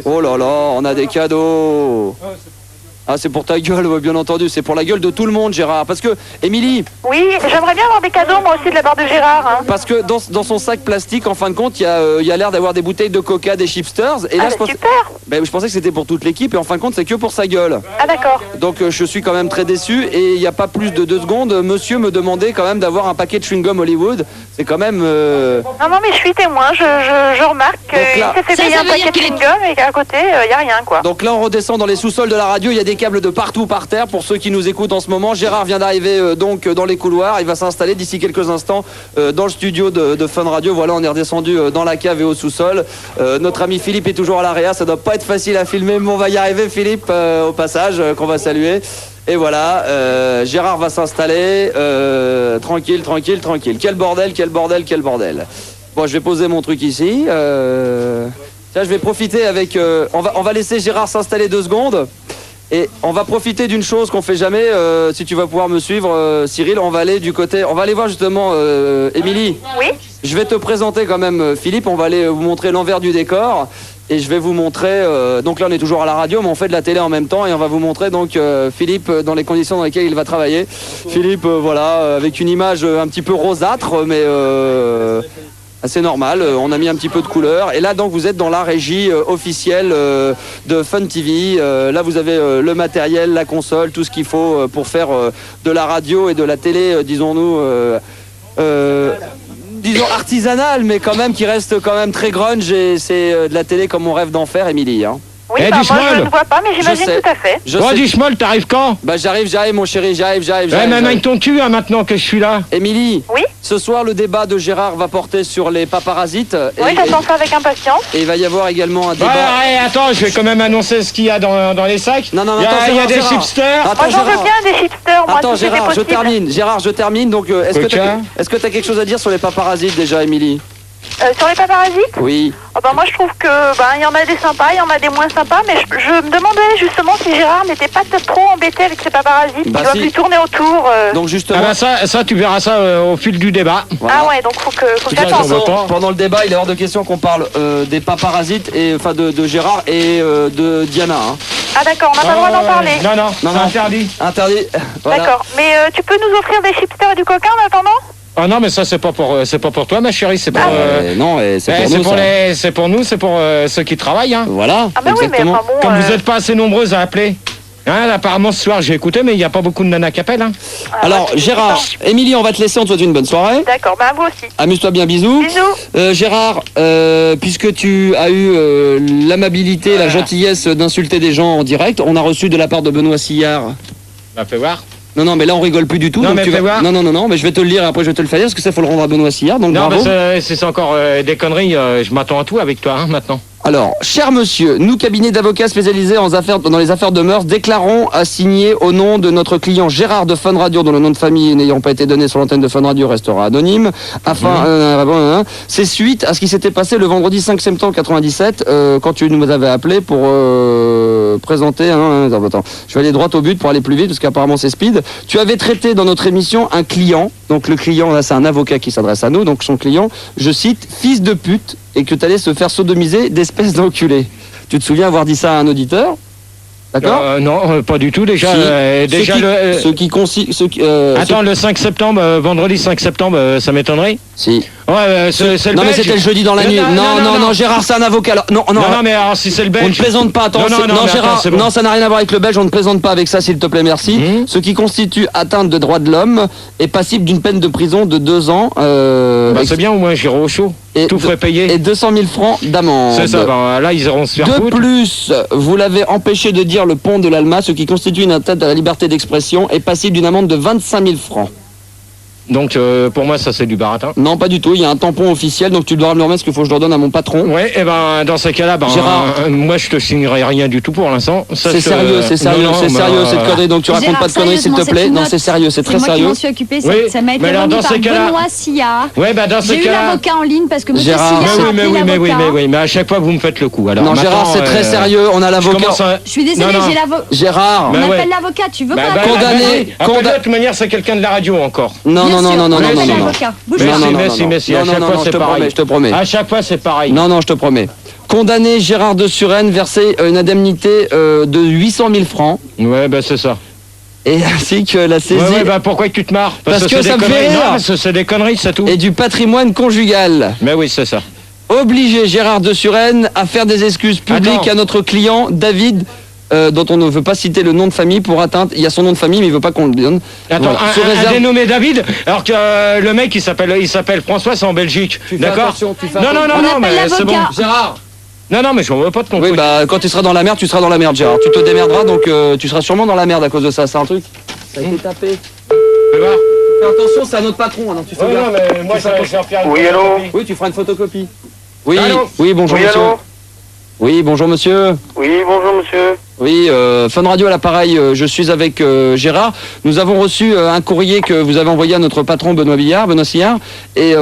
Oh là là, on a des cadeaux. Ah, c'est pour ta gueule, ouais, bien entendu. C'est pour la gueule de tout le monde, Gérard. Parce que, Émilie... Oui, j'aimerais bien avoir des cadeaux, moi aussi, de la part de Gérard. Hein. Parce que dans son sac plastique, en fin de compte, il y a l'air d'avoir des bouteilles de coca, des chipsters. Et là, super. Je pensais que c'était pour toute l'équipe. Et en fin de compte, c'est que pour sa gueule. Ah, d'accord. Donc, je suis quand même très déçu. Et il n'y a pas plus de 2 secondes, monsieur me demandait quand même d'avoir un paquet de chewing-gum Hollywood. C'est quand même... Non, mais je suis témoin. Je remarque qu'il là- s'est fait Ça payer veut un dire paquet de qu'il est- chewing-gum et qu'à côté, il n'y a rien, quoi. Donc là, on redescend dans les sous-sols de la radio. Il y a des câbles de partout par terre pour ceux qui nous écoutent en ce moment. Gérard vient d'arriver donc dans les couloirs. Il va s'installer d'ici quelques instants dans le studio de Fun Radio. Voilà, on est redescendu dans la cave et au sous-sol. Notre ami Philippe est toujours à l'AREA. Ça doit pas être facile à filmer, mais on va y arriver, Philippe, au passage, qu'on va saluer. Et voilà, Gérard va s'installer. Tranquille. Quel bordel. Bon, je vais poser mon truc ici. Tiens, je vais profiter avec... on va laisser Gérard s'installer 2 secondes. Et on va profiter d'une chose qu'on fait jamais. Si tu vas pouvoir me suivre, Cyril, on va aller du côté... On va aller voir justement Émilie. Oui. Je vais te présenter quand même Philippe. On va aller vous montrer l'envers du décor. Et je vais vous montrer... donc là, on est toujours à la radio, mais on fait de la télé en même temps. Et on va vous montrer donc Philippe dans les conditions dans lesquelles il va travailler. Philippe, voilà, avec une image un petit peu rosâtre, mais... assez normal, on a mis un petit peu de couleur. Et là donc vous êtes dans la régie officielle de Fun TV. Là vous avez le matériel, la console, tout ce qu'il faut pour faire de la radio et de la télé, disons-nous, disons artisanale, mais quand même qui reste quand même très grunge. Et c'est de la télé comme on rêve d'en faire, Émilie. Hein. Oui, Eh, moi dis-moi, je ne vois pas, mais j'imagine sais. tout à fait. Je Bon, sais. dis Schmoll, t'arrives quand? Bah j'arrive mon chéri, j'arrive. Ouais, mais mec ton cul, hein, maintenant que je suis là. Émilie, Oui. ce soir le débat de Gérard va porter sur les paparasites. Oui, j'attends ça avec impatience. Et il va y avoir également un débat. Ouais, attends, je vais quand même annoncer ce qu'il y a dans les sacs. Non, il y a, attends, il y a Gérard, des Gérard. chipsters. Attends, Moi, j'en veux Gérard. bien des chipsters, moi, Attends si c'était Gérard, possible. je termine. Donc est-ce que tu as quelque chose à dire sur les paparasites déjà, Émilie? Sur les paparasites, Oui. moi je trouve que il y en a des sympas, il y en a des moins sympas, mais je me demandais justement si Gérard n'était pas peut-être trop embêté avec ses paparasites, Bah, il doit si. plus tourner autour. Donc justement. Ah bah ça tu verras ça au fil du débat. Voilà. Ah ouais, donc faut que De toute j'attende. façon, pendant le débat, il est hors de question qu'on parle des paparasites et enfin de Gérard et de Diana. Hein. Ah d'accord, on n'a pas le droit d'en parler. Non, Non, c'est non. interdit. Interdit. Voilà. D'accord, mais tu peux nous offrir des chipsters et du coca en attendant? Ah non, mais ça c'est pas pour toi, ma chérie, c'est pour. Non, c'est pour c'est nous. pour ça. c'est pour nous, c'est pour ceux qui travaillent. Hein. Voilà. Ah bah oui, mais exactement. enfin bon... Comme vous n'êtes pas assez nombreuses à appeler. Hein, là, apparemment ce soir j'ai écouté, mais il n'y a pas beaucoup de nanas qui appellent. Hein. Alors Gérard, Émilie, on va te laisser, on te souhaite une bonne soirée. D'accord, bah vous aussi. Amuse-toi bien, bisous. Bisous. Gérard, puisque tu as eu l'amabilité, la gentillesse d'insulter des gens en direct, on a reçu de la part de Benoît Sillard. Bah fais voir. Non, mais là on rigole plus du tout. Non, donc mais tu fais vas... voir. non, mais je vais te le lire et après je vais te le faire dire parce que ça faut le rendre à Benoît Sillard. Donc Non, bravo. bah, c'est encore des conneries, je m'attends à tout avec toi hein, maintenant. Alors, cher monsieur, nous, cabinet d'avocats spécialisés dans les affaires de mœurs, déclarons à signer au nom de notre client Gérard de Fun Radio, dont le nom de famille n'ayant pas été donné sur l'antenne de Fun Radio restera anonyme, afin, c'est suite à ce qui s'était passé le vendredi 5 septembre 97, quand tu nous avais appelé pour présenter attends, je vais aller droit au but pour aller plus vite, parce qu'apparemment c'est speed. Tu avais traité dans notre émission un client, donc le client, là c'est un avocat qui s'adresse à nous, donc son client, je cite, fils de pute, et que tu allais se faire sodomiser d'espèce d'enculé. Tu te souviens avoir dit ça à un auditeur? D'accord. Non, pas du tout. Déjà, Attends, le 5 septembre, vendredi 5 septembre, ça m'étonnerait. Si. Ouais, c'est le non, mais Belge. c'était le jeudi dans la nuit. Non, Gérard, c'est un avocat. Alors, non, mais alors si c'est le Belge. On ne plaisante pas. Attends, non, Gérard, attends, bon. non, ça n'a rien à voir avec le Belge. On ne plaisante pas avec ça, s'il te plaît, merci. Ce qui constitue atteinte de droits de l'homme est passible d'une peine de prison de 2 ans. C'est bien, au moins j'irai au chaud. Tout frais payé. Et 200 000 francs d'amende. C'est ça, là ils iront se faire De foutre. plus, vous l'avez empêché de dire le pont de l'Alma, ce qui constitue une atteinte à la liberté d'expression, est passible d'une amende de 25 000 francs. Donc pour moi ça c'est du baratin. Non, pas du tout, il y a un tampon officiel, donc tu dois me le remettre, parce qu'il faut que je le redonne à mon patron. Ouais, et ben dans ces cas-là, Gérard. moi je te signerai rien du tout pour l'instant. C'est sérieux, c'est sérieux, c'est sérieux cette connerie, donc tu racontes Gérard, pas de conneries s'il te sérieusement, plaît. c'est Non, une c'est sérieux, c'est très moi qui sérieux. m'en suis occupée, Oui, ça m'a été mais alors, remis dans par ces cas-là- Benoît Sillard. Ouais, bah dans J'ai ces eu cas-là. l'avocat en ligne parce que monsieur Gérard. Sillard a Mais appelé l'avocat. mais à chaque fois vous me faites le coup. Alors Non, Gérard, maintenant, c'est très sérieux, on a je l'avocat. commence à- Je suis désolée, Non, non. j'ai l'avocat. Gérard. Bah On ouais. appelle l'avocat, tu veux Bah, qu'on bah, appelle condamné, Après, de toute manière, c'est quelqu'un de la radio encore. Non, Bien non, non, sûr, non, non, on non, appelle non, non. l'avocat. Bouge Non, pas. non, non, Merci, non, merci. non, À chaque non, fois, non, c'est je te pareil. promets, je te promets. À chaque fois, c'est pareil. Non, non, je te promets. Condamné Gérard de Suresnes, versé une indemnité de 800 000 francs, Ouais, bah c'est ça. et ainsi que la saisie Ouais, bah pourquoi tu te marres Parce que c'est ça des me fait conneries. rire. Non, parce que c'est des conneries, c'est tout. et du patrimoine conjugal. Mais oui, c'est ça. Obliger Gérard de Suresnes à faire des excuses publiques Attends. à notre client David, dont on ne veut pas citer le nom de famille pour atteinte. Il y a son nom de famille, mais il veut pas qu'on le donne. Attends, Voilà. Sous un réserve- dénommé David, alors que le mec il s'appelle François, c'est en Belgique. Tu fais D'accord. attention, tu fais Non, non, attention. non, On non, appelle mais c'est bon. l'avocat. Gérard. Non, non, mais je veux pas de ton Oui, truc. bah quand tu seras dans la merde, tu seras dans la merde, Gérard. Tu te démerderas, donc tu seras sûrement dans la merde à cause de ça. C'est un truc. Ça a été tapé. Fais voir. Fais attention, c'est à notre patron, alors tu fais Ouais, gaffe. non, mais moi, je vais faire une Oui, allô photocopie. Oui, tu feras une photocopie. Oui, Allô oui, bonjour Oui, monsieur. allô Oui, bonjour monsieur. Oui, bonjour monsieur. Oui, Fun Radio à l'appareil, je suis avec Gérard. Nous avons reçu un courrier que vous avez envoyé à notre patron Benoît Sillard. Et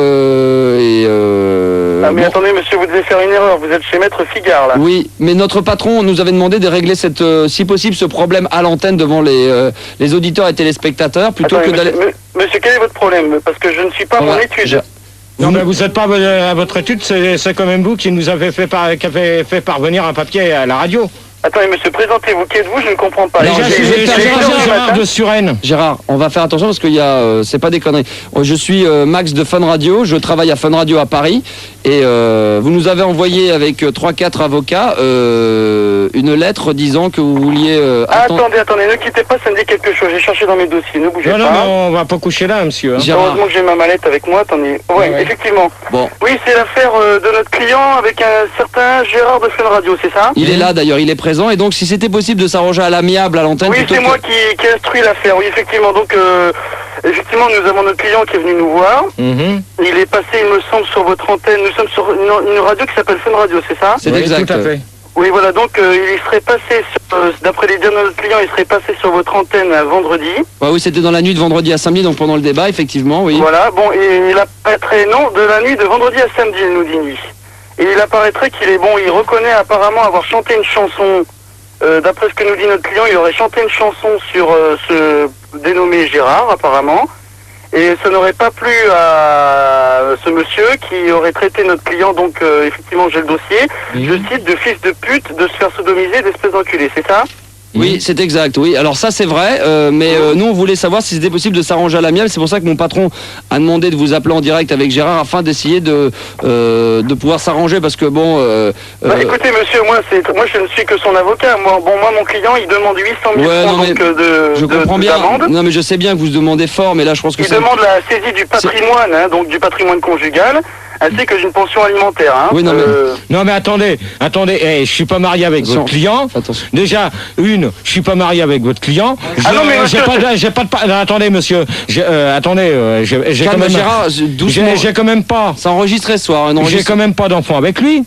Ah mais bon, attendez monsieur, vous devez faire une erreur, vous êtes chez Maître Figard là. oui, mais notre patron nous avait demandé de régler cette, si possible, ce problème à l'antenne devant les auditeurs et téléspectateurs, plutôt Attendez, que d'aller... monsieur, quel est votre problème? Parce que je ne suis pas à mon Voilà, étude. Non, mais vous n'êtes pas à votre étude, c'est quand même vous qui nous avez fait parvenir un papier à la radio. Attendez monsieur, présentez-vous, qui êtes-vous? Je ne comprends pas. Non, Déjà, je vais faire Gérard de Suresnes. Gérard, on va faire attention parce qu'il y a, c'est pas des conneries. Je suis Max de Fun Radio, je travaille à Fun Radio à Paris et vous nous avez envoyé avec 3-4 avocats une lettre disant que vous vouliez Attendez, ne quittez pas, ça me dit quelque chose. J'ai cherché dans mes dossiers, ne bougez Non, non, pas. mais on va pas coucher là, monsieur. Hein. Gérard. Heureusement que j'ai ma mallette avec moi, attendez. Ouais, Ouais. effectivement. Bon, Oui, c'est l'affaire de notre client avec un certain Gérard de Fun Radio, c'est ça? il est là d'ailleurs, il est présent et donc si c'était possible de s'arranger à l'amiable à l'antenne Oui, plutôt c'est que... moi qui instruis l'affaire, oui, effectivement. Donc, effectivement, nous avons notre client qui est venu nous voir. Mhm. Il est passé, il me semble, sur votre antenne. Nous sommes sur une radio qui s'appelle Fun Radio, c'est ça? C'est Oui, exact. Tout à fait. Oui, voilà, donc il serait passé, d'après les dires de notre client, il serait passé sur votre antenne vendredi. Ouais, oui, c'était dans la nuit de vendredi à samedi, donc pendant le débat, effectivement, oui. Voilà, bon, et il apparaîtrait, non, de la nuit de vendredi à samedi, il nous dit nuit. Et il apparaîtrait qu'il est bon, il reconnaît apparemment avoir chanté une chanson, d'après ce que nous dit notre client, il aurait chanté une chanson sur ce dénommé Gérard, apparemment. Et ça n'aurait pas plu à ce monsieur qui aurait traité notre client, donc effectivement j'ai le dossier, je cite, de fils de pute, de se faire sodomiser, d'espèce d'enculé, c'est ça? Oui, c'est exact, oui. Alors ça c'est vrai, mais nous on voulait savoir si c'était possible de s'arranger à l'amiable. C'est pour ça que mon patron a demandé de vous appeler en direct avec Gérard afin d'essayer de pouvoir s'arranger parce que bon... Bah, écoutez monsieur, moi je ne suis que son avocat. Moi mon client il demande 800 000 Ouais, francs non, mais donc, je comprends bien. d'amende. Non mais je sais bien que vous demandez fort, mais là je pense que Il c'est... demande la saisie du patrimoine, hein, donc du patrimoine conjugal, ainsi que d'une pension alimentaire. Hein. Oui, non, Non, mais attendez, je suis pas marié avec Attention. votre client. Attention. Déjà, je suis pas marié avec votre client. Ah non, mais monsieur, j'ai pas de... Non, attendez, monsieur. J'ai quand Calme même... Gérard, doucement. J'ai quand même pas... C'est enregistré ce soir. J'ai quand même pas d'enfant avec lui.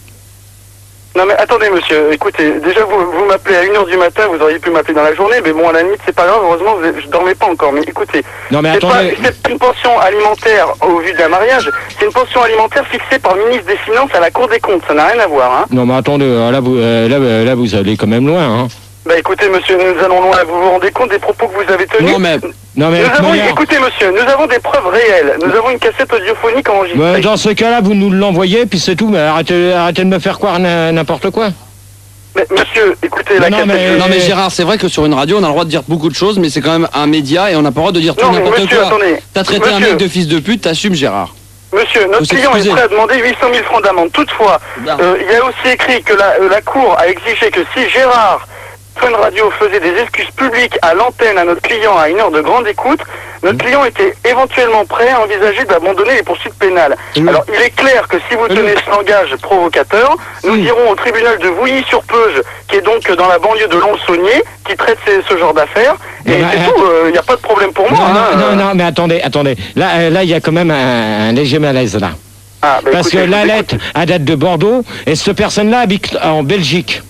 Non mais attendez monsieur, écoutez, déjà vous m'appelez à 1h du matin, vous auriez pu m'appeler dans la journée, mais bon à la limite c'est pas grave, heureusement je dormais pas encore, mais écoutez, Non, mais c'est attendez... pas une pension alimentaire au vu d'un mariage, c'est une pension alimentaire fixée par le ministre des Finances à la Cour des comptes, ça n'a rien à voir. Hein. Non, mais attendez, là, vous allez quand même loin, hein. Bah écoutez monsieur, nous allons loin, vous vous rendez compte des propos que vous avez tenus? Non mais... Non, mais... Écoutez monsieur, nous avons des preuves réelles, nous avons une cassette audiophonique enregistrée. Ouais, dans ce cas-là, vous nous l'envoyez, puis c'est tout, mais arrêtez de me faire croire n'importe quoi. Mais monsieur, écoutez, la Non, cassette... mais- Non mais Gérard, c'est vrai que sur une radio on a le droit de dire beaucoup de choses, mais c'est quand même un média et on n'a pas le droit de dire tout Non, mais n'importe monsieur, quoi. attendez. T'as traité un Monsieur. mec de fils de pute, t'assumes Gérard. Monsieur, notre Faut client est s'excuser. prêt à demander 800 000 francs d'amende. Toutefois, Bien. il y a aussi écrit que la Cour a exigé que si Gérard Fun Radio faisait des excuses publiques à l'antenne à notre client à une heure de grande écoute, Notre client était éventuellement prêt à envisager d'abandonner les poursuites pénales. Alors, il est clair que si vous tenez ce langage provocateur, nous irons au tribunal de Vouilly-sur-Peuge, qui est donc dans la banlieue de Lons-Saunier, qui traite ce genre d'affaires. Et c'est tout, il n'y a pas de problème pour moi. Non, mais attendez. Là, il y a quand même un léger malaise, là. Ah, bah, parce écoutez, que la lettre date de Bordeaux, et cette personne-là habite en Belgique.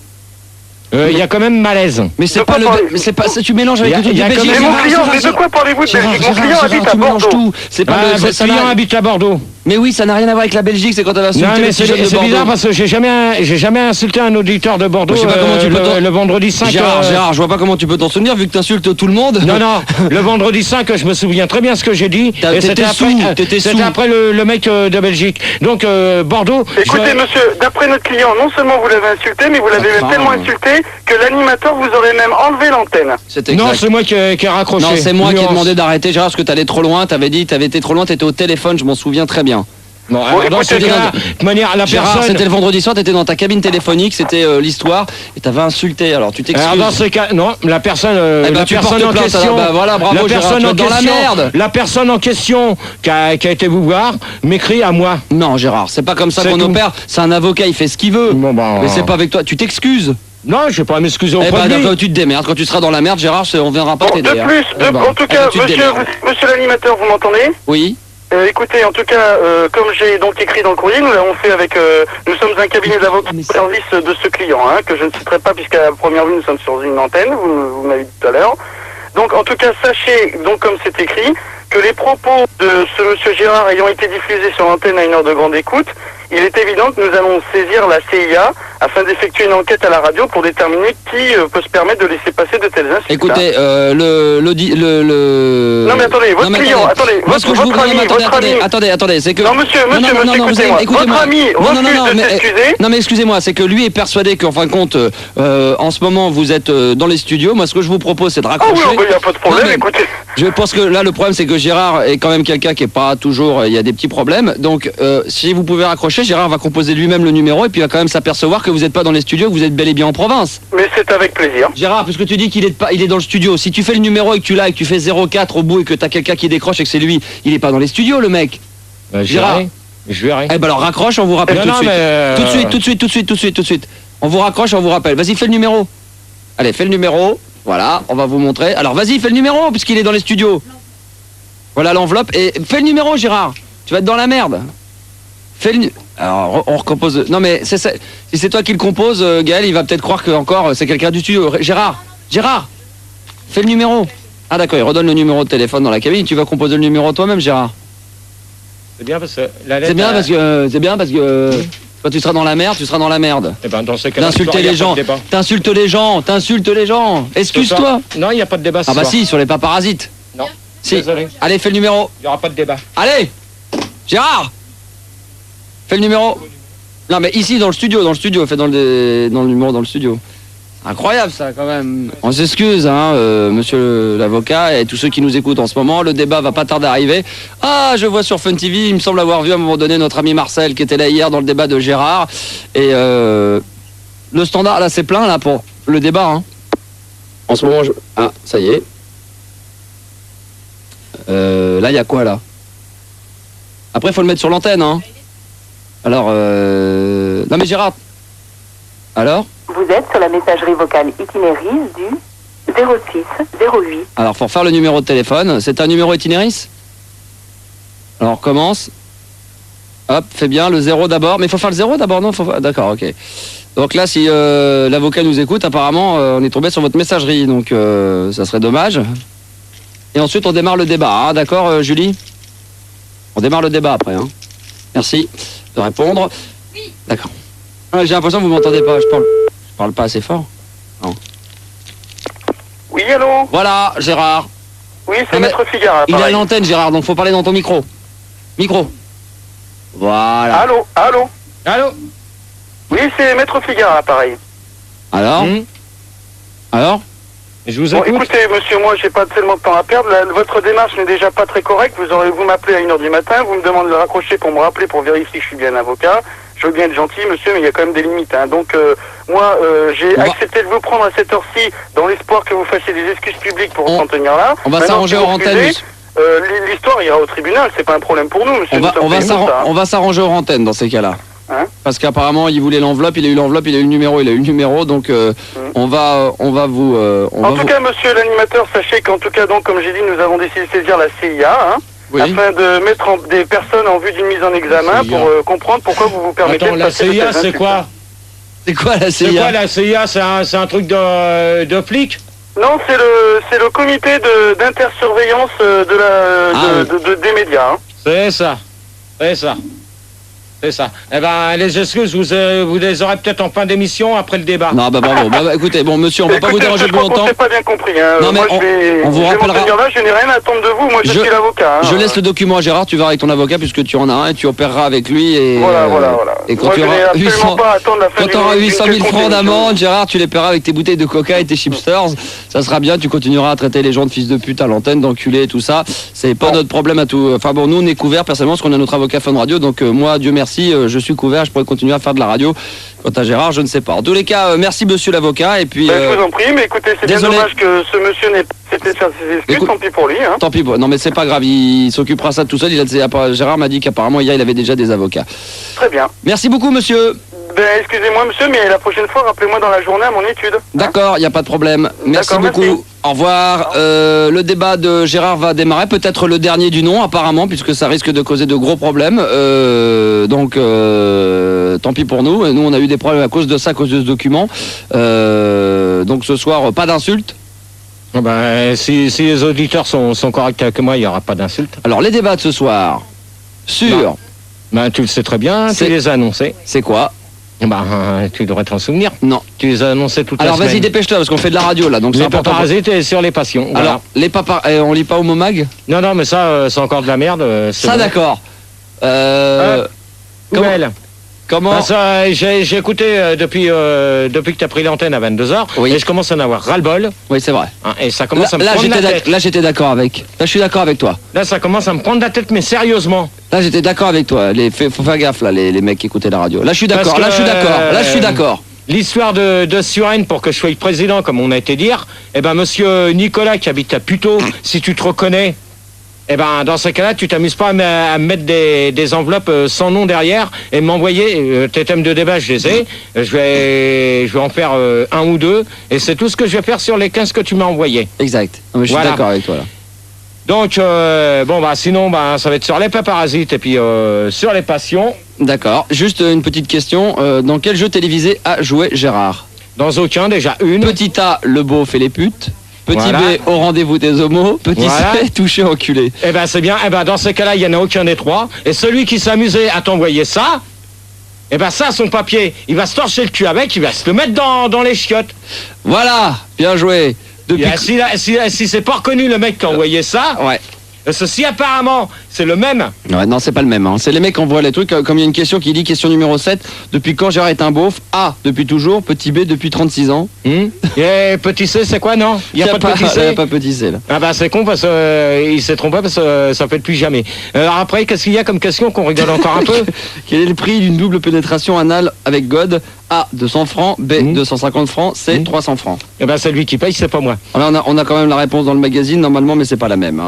Il y a quand même malaise. Mais c'est pas le. C'est pas. Tu mélanges avec le truc de Belgique. Mais mon client, mais de quoi parlez-vous de Belgique? Mon client habite à Bordeaux. C'est pas votre client habite à Bordeaux. Mais oui, ça n'a rien à voir avec la Belgique, c'est quand elle a insulté le petit jeune de Bordeaux. C'est bizarre parce que j'ai jamais insulté un auditeur de Bordeaux. Je sais pas comment tu peux le vendredi 5. Gérard, je vois pas comment tu peux t'en souvenir vu que t'insultes tout le monde. Non, le vendredi 5, je me souviens très bien ce que j'ai dit. C'était après le mec de Belgique. Donc Bordeaux. Écoutez, monsieur, d'après notre client, non seulement vous l'avez insulté, mais vous l'avez même tellement insulté que l'animateur vous aurait même enlevé l'antenne. Non, c'est moi qui ai raccroché. Non, c'est moi qui ai demandé d'arrêter, Gérard, parce que t'allais trop loin. T'avais été trop loin, t'étais au téléphone, je m'en souviens très bien. Non, dans ce cas, de manière, la Gérard, personne. c'était le vendredi soir, t'étais dans ta cabine téléphonique, c'était l'histoire, et t'avais insulté. Alors tu t'excuses. Alors dans ce cas, non, la personne, la personne en question, voilà, bravo, la personne Gérard, en dans question, la merde. La personne en question qui a été vous voir m'écrit à moi. Non, Gérard, c'est pas comme ça qu'on opère. C'est un avocat, il fait ce qu'il veut. Mais c'est pas avec toi. Tu t'excuses. Non, je vais pas m'excuser auprès de lui. D'accord, tu te démerdes. Quand tu seras dans la merde, Gérard, on viendra pas t'aider. De plus, en tout cas, monsieur l'animateur, vous m'entendez? Oui. Écoutez, en tout cas, comme j'ai donc écrit dans le courrier, nous l'avons fait avec, nous sommes un cabinet d'avocats au service de ce client, que je ne citerai pas puisqu'à la première vue nous sommes sur une antenne, vous m'avez dit tout à l'heure. Donc en tout cas, sachez, donc comme c'est écrit, que les propos de ce monsieur Gérard ayant été diffusés sur l'antenne à une heure de grande écoute, il est évident que nous allons saisir la CIA afin d'effectuer une enquête à la radio pour déterminer qui peut se permettre de laisser passer de telles insultes. Écoutez, Non mais attendez, votre client, attendez, c'est que... Non monsieur, écoutez-moi, votre ami refuse de s'excuser. Non mais excusez-moi, c'est que lui est persuadé qu'en fin de compte, en ce moment vous êtes dans les studios. Moi ce que je vous propose c'est de raccrocher. Ah oui, il n'y a pas de problème, écoutez. Je pense que là le problème c'est que Gérard est quand même quelqu'un qui est pas toujours, il y a des petits problèmes. Donc si vous pouvez raccrocher, Gérard va composer lui-même le numéro et puis il va quand même s'apercevoir que vous n'êtes pas dans les studios, que vous êtes bel et bien en province. Mais c'est avec plaisir. Gérard, puisque tu dis qu'il est dans le studio, si tu fais le numéro et que tu l'as et que tu fais 04 au bout et que t'as quelqu'un qui décroche et que c'est lui, il est pas dans les studios le mec. Gérard, je verrai. Eh ben alors raccroche, on vous rappelle tout de suite. On vous raccroche, on vous rappelle. Vas-y, fais le numéro. Allez, fais le numéro. Voilà, on va vous montrer. Alors vas-y, fais le numéro puisqu'il est dans les studios. Voilà l'enveloppe et fais le numéro, Gérard. Tu vas être dans la merde. Alors on recompose. Non mais si c'est toi qui le compose, Gaël, il va peut-être croire que encore c'est quelqu'un du studio. Gérard, fais le numéro. Ah d'accord, il redonne le numéro de téléphone dans la cabine. Tu vas composer le numéro toi-même, Gérard. C'est bien parce que la lettre. C'est bien parce que quand tu seras dans la merde, tu seras dans la merde. Eh ben dans ce cas-là, t'insulter les gens, t'insultes les gens. Excuse-toi. Non, il n'y a pas de débat. Ah bah si, sur les paparasites. Non. Si. Désolé. Allez, fais le numéro. Il n'y aura pas de débat. Allez, Gérard. Fais le numéro. Non mais ici dans le studio, fais dans le numéro dans le studio. Incroyable ça quand même. On s'excuse monsieur l'avocat et tous ceux qui nous écoutent en ce moment, le débat va pas tarder à arriver. Ah, je vois sur Fun TV, il me semble avoir vu à un moment donné notre ami Marcel qui était là hier dans le débat de Gérard et le standard là c'est plein là pour le débat En ce moment ah, ça y est. Là il y a quoi là? Après faut le mettre sur l'antenne Alors, non mais Gérard. Alors? Vous êtes sur la messagerie vocale itinéris du 06 08. Alors, pour faire le numéro de téléphone, c'est un numéro itinéris? Alors, on recommence. Hop, fais bien le 0 d'abord. Mais il faut faire le 0 d'abord, non? D'accord, ok. Donc là, si l'avocat nous écoute, apparemment, on est tombé sur votre messagerie. Donc, ça serait dommage. Et ensuite, on démarre le débat. D'accord, Julie? On démarre le débat après. Merci de répondre. Oui. D'accord. J'ai l'impression que vous m'entendez pas. Je parle pas assez fort. Non. Oui, allô? Voilà, Gérard. Oui, c'est Maître Figara. Il a l'antenne, Gérard, donc faut parler dans ton micro. Micro. Voilà. Allô? Oui, c'est Maître Figara, pareil. Alors? Alors? Je vous écoute. Bon, écoutez, monsieur, moi, j'ai pas tellement de temps à perdre. Votre démarche n'est déjà pas très correcte. Vous m'appelez à 1h du matin, vous me demandez de raccrocher pour me rappeler, pour vérifier que je suis bien avocat. Je veux bien être gentil, monsieur, mais il y a quand même des limites. Donc, moi, j'ai accepté de vous prendre à cette heure-ci dans l'espoir que vous fassiez des excuses publiques pour s'en tenir là. On va s'arranger en antenne. l'histoire ira au tribunal, c'est pas un problème pour nous, monsieur. On va s'arranger aux antennes dans ces cas-là. Hein, parce qu'apparemment il voulait l'enveloppe, il a eu l'enveloppe, il a eu le numéro, donc on va vous... en tout cas, monsieur l'animateur, sachez qu'en tout cas, donc, comme j'ai dit, nous avons décidé de saisir la CIA, oui, afin de mettre des personnes en vue d'une mise en examen pour comprendre pourquoi vous vous permettez de passer de CIA, ces c'est quoi? C'est quoi la CIA? C'est quoi la CIA? C'est un truc de flic? Non, c'est le comité d'intersurveillance des médias. C'est ça. C'est ça. Eh ben, les excuses, vous les aurez peut-être en fin d'émission, après le débat. Non, bah bravo. Écoutez, bon, monsieur, on va pas vous déranger plus longtemps. Je pas bien compris. Non, mais on vous rappellera. Je n'ai rien à attendre de vous. Moi, je suis l'avocat. Je laisse le document à Gérard. Tu vas avec ton avocat puisque tu en as un et tu opéreras avec lui. Et voilà. Et quand tu auras 800 000 francs d'amende, Gérard, tu les paieras avec tes bouteilles de coca et tes chipsters. Ça sera bien. Tu continueras à traiter les gens de fils de pute à l'antenne, d'enculés et tout ça. C'est pas notre problème à tout. Enfin bon, nous on est couverts personnellement parce qu'on a notre avocat Fun Radio. Donc moi, Dieu merci. Je suis couvert, je pourrais continuer à faire de la radio. Quant à Gérard, je ne sais pas. En tous les cas, merci monsieur l'avocat. Et puis. Je vous en prie, mais écoutez, c'est bien dommage que ce monsieur n'ait pas fait ses excuses, tant pis pour lui. Tant pis, non mais c'est pas grave, il s'occupera ça tout seul. Gérard m'a dit qu'apparemment hier il avait déjà des avocats. Très bien. Merci beaucoup monsieur. Excusez-moi monsieur, mais la prochaine fois, rappelez-moi dans la journée à mon étude. D'accord, il n'y a pas de problème. Merci beaucoup. Merci. Au revoir. Le débat de Gérard va démarrer, peut-être le dernier du nom apparemment, puisque ça risque de causer de gros problèmes. Donc tant pis pour nous. Nous on a eu des problèmes à cause de ça, à cause de ce document. Donc ce soir, pas d'insultes. Si les auditeurs sont corrects avec moi, il n'y aura pas d'insultes. Alors les débats de ce soir, sur... tu le sais très bien, tu les as annoncés. C'est quoi? Tu devrais t'en souvenir. Non. Tu les as annoncés toute la semaine. Alors vas-y, dépêche-toi, parce qu'on fait de la radio là. Donc les paparasites et sur les passions. Alors, les on lit pas au Momag? Non, mais ça, c'est encore de la merde. Ça, bon. D'accord. Comment j'ai écouté depuis que tu as pris l'antenne à 22h, oui. Et je commence à en avoir ras-le-bol. Oui, c'est vrai. Et ça commence à me prendre la tête. Là, j'étais d'accord avec. Là, je suis d'accord avec toi. Là, ça commence à me prendre la tête, mais sérieusement. Là, j'étais d'accord avec toi. Faut faire gaffe, là, les mecs qui écoutaient la radio. Là, je suis d'accord. Là, je suis d'accord. L'histoire de Suresnes pour que je sois président, comme on a été dire, monsieur Nicolas qui habite à Puteaux, si tu te reconnais, dans ce cas-là, tu t'amuses pas à mettre des enveloppes sans nom derrière et m'envoyer tes thèmes de débat, je les ai. Je vais en faire un ou deux et c'est tout ce que je vais faire sur les 15 que tu m'as envoyés. Exact. Non, mais je suis d'accord avec toi là. Donc, sinon, ça va être sur les paparasites et puis sur les passions. D'accord. Juste une petite question. Dans quel jeu télévisé a joué Gérard? Dans aucun, déjà une. Petit A, le beau fait les putes. Petit B, au rendez-vous des homos. Petit C, touché enculé. C'est bien. Dans ces cas-là, il n'y en a aucun des trois. Et celui qui s'amusait à t'envoyer ça, ça, son papier, il va se torcher le cul avec, il va se le mettre dans les chiottes. Voilà, bien joué. Si c'est pas reconnu le mec qui a envoyé ça, ceci apparemment c'est le même. Ouais, non, c'est pas le même. C'est les mecs qui envoient les trucs. Comme il y a une question qui dit, question numéro 7, depuis quand Gérard est un beauf? A, depuis toujours. Petit B, depuis 36 ans. Et petit C, c'est quoi, non? Il n'y a pas de petit C. Il n'y a pas petit C, là. C'est con parce qu'il s'est trompé parce que ça fait depuis jamais. Alors après, qu'est-ce qu'il y a comme question qu'on rigole encore un peu? Quel est le prix d'une double pénétration anale avec God? A, 200 francs. B, 250 francs. C, 300 francs. C'est lui qui paye, c'est pas moi. Alors, on a quand même la réponse dans le magazine, normalement, mais c'est pas la même.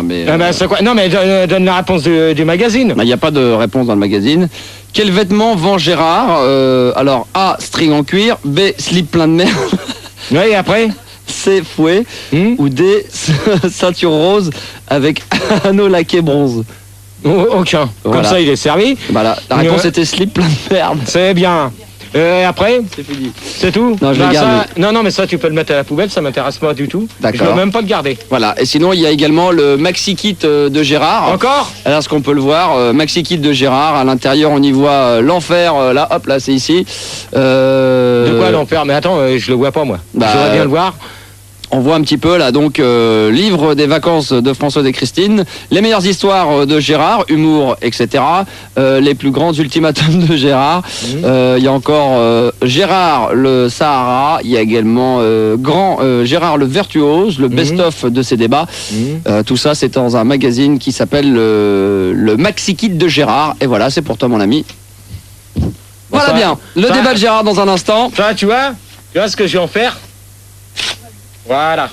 C'est quoi? Non, mais donne la réponse du magazine. Il n'y a pas de réponse dans le magazine. Quel vêtement vend Gérard? Alors, A, string en cuir. B, slip plein de merde. Oui, et après? C, fouet. Ou D, ceinture rose avec anneau laqué bronze. Aucun. Voilà. Comme ça, il est servi. Voilà. La réponse était slip plein de merde. C'est bien. Après, c'est fini. C'est tout? Non, je le garde. Non, mais ça, tu peux le mettre à la poubelle, ça m'intéresse pas du tout. D'accord. Je veux même pas le garder. Voilà. Et sinon, il y a également le maxi kit de Gérard. Encore? Alors, ce qu'on peut le voir, maxi kit de Gérard. À l'intérieur, on y voit l'enfer. Là, hop, là, c'est ici. De quoi l'enfer? Mais attends, je le vois pas, moi. J'aimerais bien le voir. On voit un petit peu là donc livre des vacances de François et Christine, les meilleures histoires de Gérard, humour, etc. Les plus grands ultimatums de Gérard. Il y a encore Gérard le Sahara. Il y a également Gérard le virtuose, le best-of de ses débats. Tout ça c'est dans un magazine qui s'appelle le Maxi Kit de Gérard. Et voilà, c'est pour toi mon ami. Voilà bien. Le débat de Gérard dans un instant. Tu vois ce que je vais en faire? Voilà.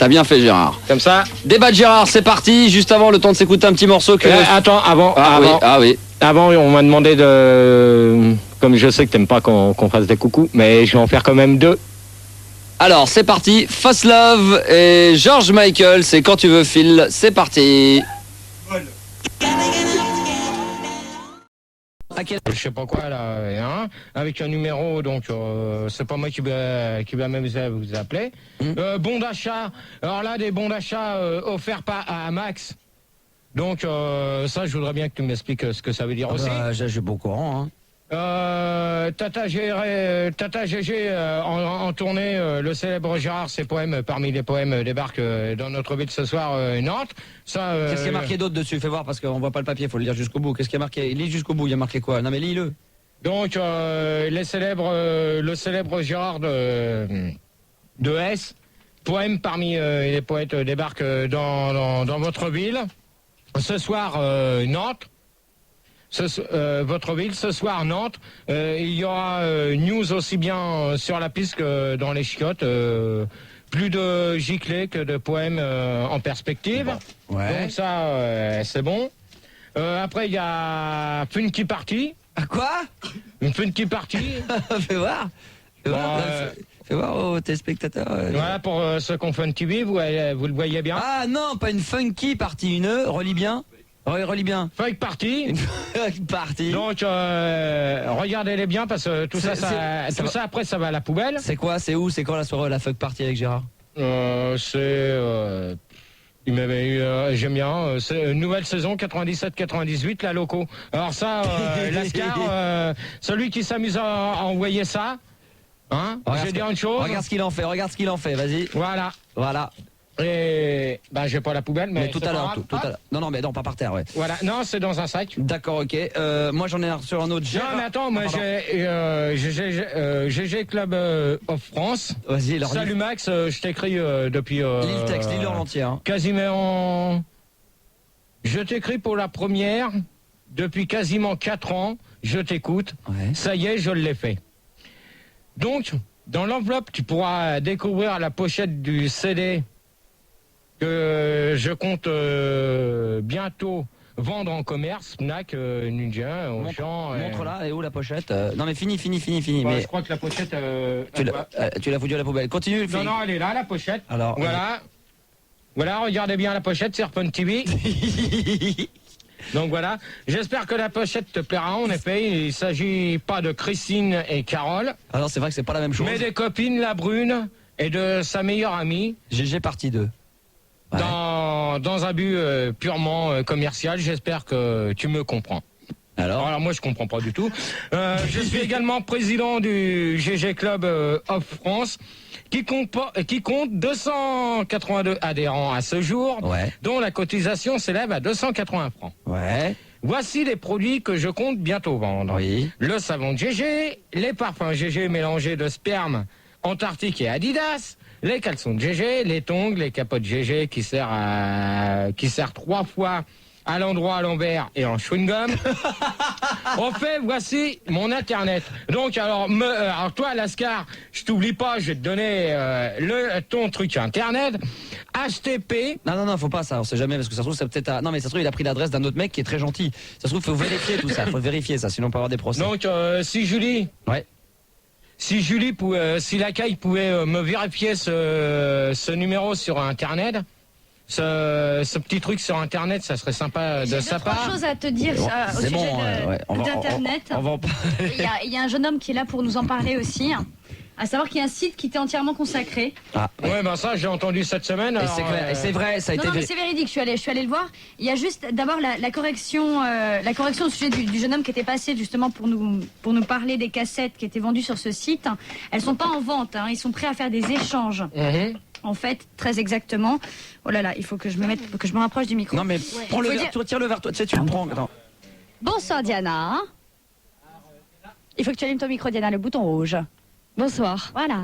T'as bien fait, Gérard. Comme ça. Débat de Gérard, c'est parti. Juste avant, le temps de s'écouter un petit morceau que... Attends, avant. Oui. Avant, on m'a demandé de... Comme je sais que t'aimes pas qu'on fasse des coucous, mais je vais en faire quand même 2. Alors, c'est parti. Fast Love et George Michael, c'est Quand tu veux, Phil. C'est parti. Je sais pas quoi là, hein, avec un numéro, donc c'est pas moi qui va même vous appeler. Bon d'achat, alors là des bons d'achat offerts à Max. Donc ça je voudrais bien que tu m'expliques ce que ça veut dire aussi. Je suis pas au courant. Hein. Tata GG en tournée, le célèbre Gérard, ses poèmes parmi les poèmes débarquent dans notre ville ce soir, Nantes. Ça. Qu'est-ce qu'il y a marqué d'autre dessus? Fais voir parce qu'on voit pas le papier, faut le lire jusqu'au bout. Qu'est-ce qu'il y a marqué? Lis jusqu'au bout, il y a marqué quoi? Non mais lis-le. Donc le célèbre Gérard de S, poème parmi les poètes débarquent dans votre ville. Ce soir Nantes. Votre ville, ce soir Nantes, il y aura news aussi bien sur la piste que dans les chiottes, plus de giclées que de poèmes en perspective. Bon. Ouais. Donc ça, c'est bon. Après, il y a Funky Party. Quoi? Une Funky Party. Fais voir. Fais voir aux téléspectateurs. Voilà, pour ceux qui ont Fun TV, vous le voyez bien. Ah non, pas une Funky Party, relis bien. Relis bien. Funk Party. Party. Donc, regardez-les bien parce que tout ça après, ça va à la poubelle. C'est quoi? C'est où? C'est quand la soirée, la Funk Party avec Gérard? C'est... il m'avait eu... j'aime bien. C'est une nouvelle saison, 97-98, la loco. Alors ça, Lascar, celui qui s'amuse à envoyer ça, hein, je vais dire une chose. Regarde ce qu'il en fait, vas-y. Voilà. Et j'ai pas la poubelle, mais tout à l'heure. Non, mais non, pas par terre, ouais. Voilà, non, c'est dans un sac. D'accord, ok. Moi, j'en ai un sur un autre. Non, mais attends, moi j'ai GG Club of France. Vas-y, alors. Salut Max, je t'écris depuis. Lis le texte, lis-le en entier. Hein. Quasiment. Je t'écris pour la première depuis quasiment 4 ans. Je t'écoute. Ouais. Ça y est, je l'ai fait. Donc, dans l'enveloppe, tu pourras découvrir la pochette du CD. Que je compte bientôt vendre en commerce, Fnac, Ninja, Auchan. Montre-la, et où la pochette? Non mais fini. Mais je crois que la pochette... tu l'as foutue à la poubelle. Continue. Non, elle est là, la pochette. Alors, voilà, regardez bien la pochette, c'est Fun TV. Donc voilà, j'espère que la pochette te plaira, en effet. Il ne s'agit pas de Christine et Carole. Alors c'est vrai que c'est pas la même chose. Mais des copines, la brune, et de sa meilleure amie. GG partie 2. Ouais. Dans un but purement commercial, j'espère que tu me comprends. Alors moi je comprends pas du tout. Je suis également président du GG Club of France qui compte 282 adhérents à ce jour, dont la cotisation s'élève à 280 francs. Ouais. Voici les produits que je compte bientôt vendre. Oui. Le savon de GG, les parfums GG mélangés de sperme, Antarctique et Adidas, les caleçons de GG, les tongs, les capotes GG qui sert 3 fois à l'endroit à l'envers et en chewing-gum. En fait, voici mon internet. Donc alors toi Lascar, je t'oublie pas, je vais te donner ton truc internet. HTTP. Non, faut pas ça, on sait jamais parce que ça se trouve c'est peut-être non mais ça se trouve il a pris l'adresse d'un autre mec qui est très gentil. Ça se trouve faut vérifier tout ça, faut vérifier ça sinon on peut avoir des procès. Donc si Julie. Ouais. Si Julie pouvait, si la CAI pouvait me vérifier ce numéro sur internet, ce petit truc sur internet, ça serait sympa de sa part. J'ai 3 choses à te dire au sujet d'internet. Il y a un jeune homme qui est là pour nous en parler aussi. À savoir qu'il y a un site qui était entièrement consacré. Ah. Ouais, ça j'ai entendu cette semaine. Et c'est vrai, ça a été. Non, mais c'est véridique. Je suis allé le voir. Il y a juste d'abord la correction au sujet du jeune homme qui était passé justement pour nous parler des cassettes qui étaient vendues sur ce site. Elles sont pas en vente. Ils sont prêts à faire des échanges. En fait, très exactement. Oh là là, il faut que je me rapproche du micro. Non mais prends le verre, tire-le vers toi. Tu sais, tu le prends. Attends. Bonsoir Diana. Il faut que tu allumes ton micro Diana, le bouton rouge. Bonsoir. Voilà.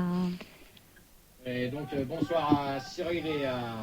Et donc bonsoir à Cyril et à...